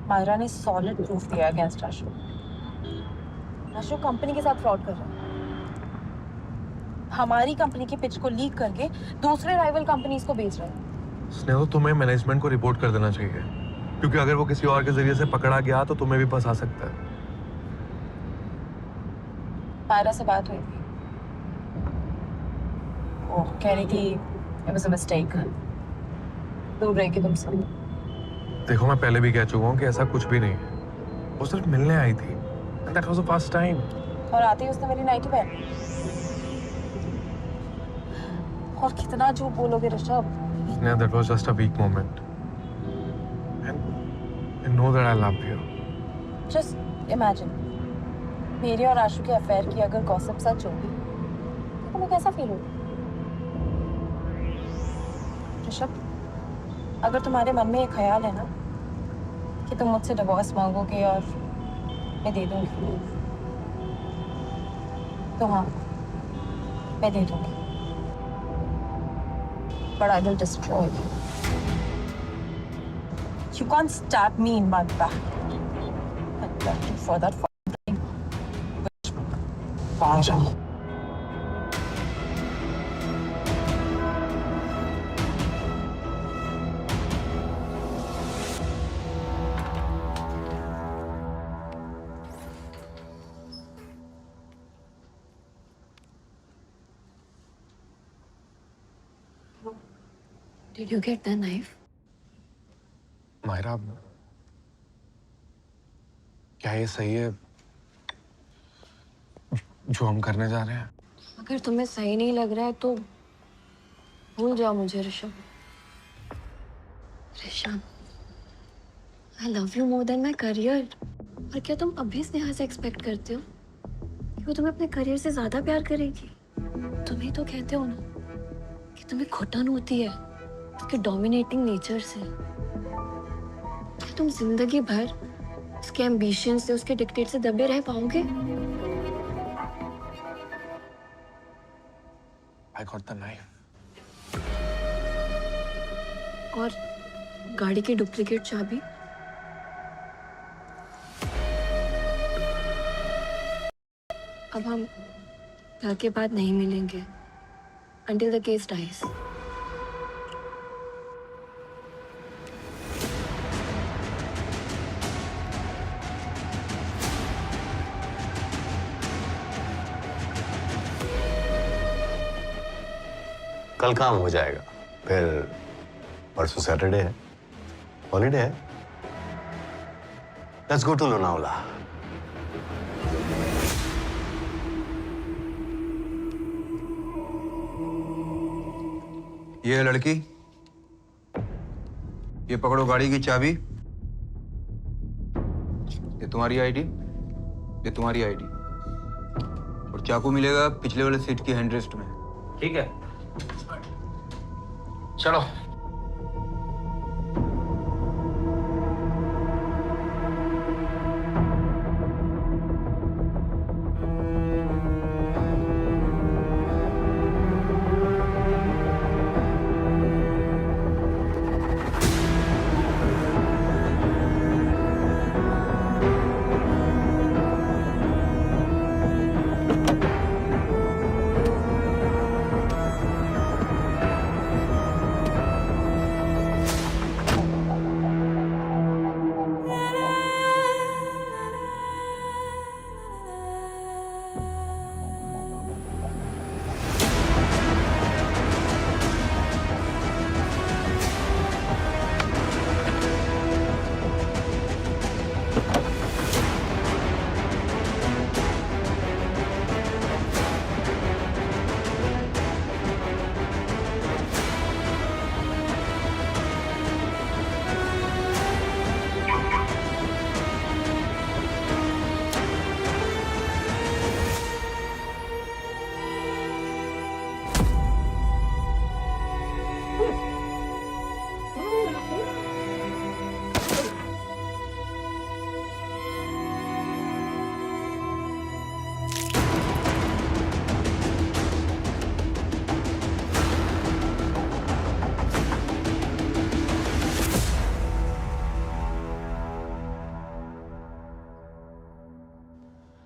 मायरा ने सॉलिड प्रूफ दिया अगेंस्ट आशु। आशु कंपनी के साथ फ्रॉड कर रहा है। हमारी कंपनी की पिच को लीक करके दूसरे राइवल कंपनीज को बेच रहा है। स्नेहा, तुम्हें मैनेजमेंट को रिपोर्ट कर देना चाहिए, क्योंकि अगर वो किसी और के जरिए से पकड़ा गया तो तुम्हें भी फंसा सकता है। मायरा से बात हुई थी, वो कह रही थी it was a mistake, दूर रह के तुमसे। देखो, मैं पहले भी कह चुका हूँ कि ऐसा कुछ भी नहीं है। वो सिर्फ मिलने आई थी। And that was the first time. और आते ही उसने मेरी नाइटी पहनी। और कितना झूठ बोलोगे Rishabh? Yeah, that was just a weak moment. And I know that I love you. Just imagine, मेरे और आशु के अफेयर की अगर गॉसिप सच होगी तो तुम्हें कैसा फील होगा? ऋषभ, अगर तुम्हारे मन में एक ख्याल है ना कि तुम मुझसे डिवोर्स मांगोगे और मैं दे दूंगी, तो हाँ, मैं दे दूंगी, but I will destroy you. You can't stab me in my back and thank you for that thing. Did you get the knife? Myra, क्या ये सही है जो हम करने जा रहे हैं? अगर तुम्हें सही नहीं लग रहा है तो भूल जाओ मुझे Rishabh. Rishabh, I love you more than my career। और क्या तुम अभी स्नेहा से एक्सपेक्ट करते हो कि वो तुम्हें अपने करियर से ज्यादा प्यार करेगी? तुम ही तो कहते हो ना कि तुम्हें घुटन होती है उसके डोमिनेटिंग नेचर से। क्या तुम जिंदगी भर उसके एम्बिशन से, उसके डिक्टेट से दबे रह पाओगे? I got the knife. और गाड़ी की डुप्लीकेट चाबी? अब हम घर के बाद नहीं मिलेंगे until the case dies। कल काम हो जाएगा, फिर परसों सैटरडे है, हॉलीडे है। Let's go to Lonavala. ये है लड़की, ये पकड़ो गाड़ी की चाबी, ये तुम्हारी आईडी, ये तुम्हारी आईडी, और चाकू मिलेगा पिछले वाले सीट की हैंडरेस्ट में। ठीक है, चलो।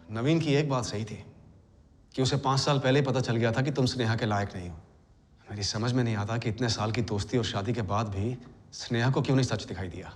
नवीन की एक बात सही थी कि उसे 5 साल पहले ही पता चल गया था कि तुम स्नेहा के लायक नहीं हो। मेरी समझ में नहीं आता कि इतने साल की दोस्ती और शादी के बाद भी स्नेहा को क्यों नहीं सच दिखाई दिया।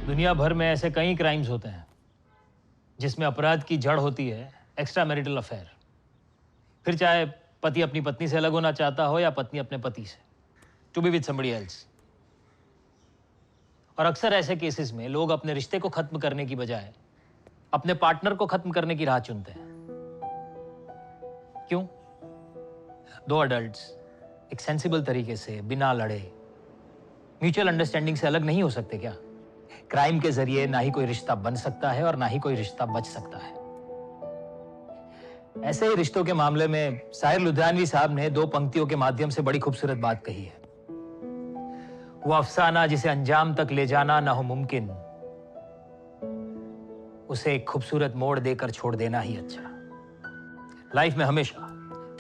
दुनिया भर में ऐसे कई क्राइम्स होते हैं जिसमें अपराध की जड़ होती है एक्स्ट्रा मैरिटल अफेयर। फिर चाहे पति अपनी पत्नी से अलग होना चाहता हो या पत्नी अपने पति से, to be with somebody else. और अक्सर ऐसे केसेस में लोग अपने रिश्ते को खत्म करने की बजाय अपने पार्टनर को खत्म करने की राह चुनते हैं। क्यों? दो अडल्ट्स एक सेंसिबल तरीके से बिना लड़े म्यूचुअल अंडरस्टैंडिंग से अलग नहीं हो सकते क्या? क्राइम के जरिए ना ही कोई रिश्ता बन सकता है और ना ही कोई रिश्ता बच सकता है। ऐसे ही रिश्तों के मामले में साहिर लुधियानवी साहब ने 2 पंक्तियों के माध्यम से बड़ी खूबसूरत बात कही है। वो अफसाना जिसे अंजाम तक ले जाना ना हो मुमकिन, उसे एक खूबसूरत मोड़ देकर छोड़ देना ही अच्छा। लाइफ में हमेशा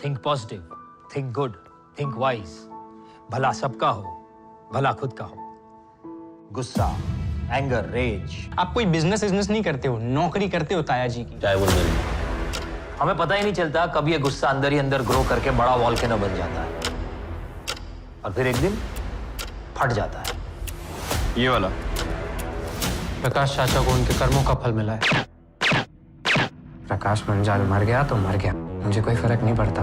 think positive, think good, think wise. भला सबका हो, भला खुद का हो। गुस्सा, एंगर, रेज। आप कोई बिजनेस नहीं करते हो, नौकरी करते हो ताया जी की। चाहे वो हमें पता ही नहीं चलता कब ये गुस्सा अंदर ही अंदर ग्रो करके बड़ा वॉल्केनो बन जाता है और फिर एक दिन फट जाता है। ये वाला प्रकाश चाचा को उनके कर्मों का फल मिला है। प्रकाश मंजाल मर गया तो मर गया, मुझे कोई फर्क नहीं पड़ता।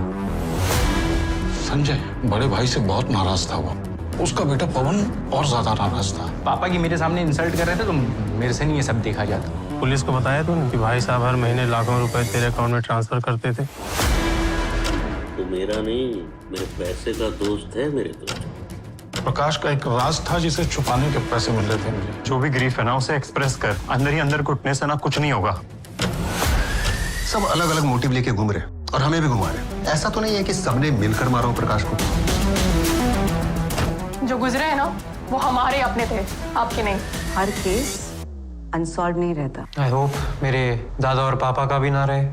संजय बड़े भाई से बहुत नाराज था वो, उसका बेटा पवन और ज्यादा नाराज था। पापा की मेरे सामने इंसल्ट कर रहे थे तो मेरे से नहीं ये सब देखा जाता। पुलिस को बताया तूने कि भाई साहब हर महीने लाखों रुपए तेरे अकाउंट में ट्रांसफर करते थे? तो मेरा नहीं, मेरे पैसे का दोस्त है मेरे दोस्त। प्रकाश का एक राज था जिसे छुपाने के पैसे मिल रहे थे मुझे। जो भी ग्रीफ है ना उसे एक्सप्रेस कर, अंदर ही अंदर घुटने से ना कुछ नहीं होगा। सब अलग अलग मोटिव लेके घूम रहे और हमें भी घुमा रहे। ऐसा तो नहीं है कि सबने मिलकर मारा हो प्रकाश को। जो गुजरे हैं ना वो हमारे अपने थे, आपके नहीं। हर केस अनसॉल्व नहीं रहता। आई होप मेरे दादा और पापा का भी ना रहे।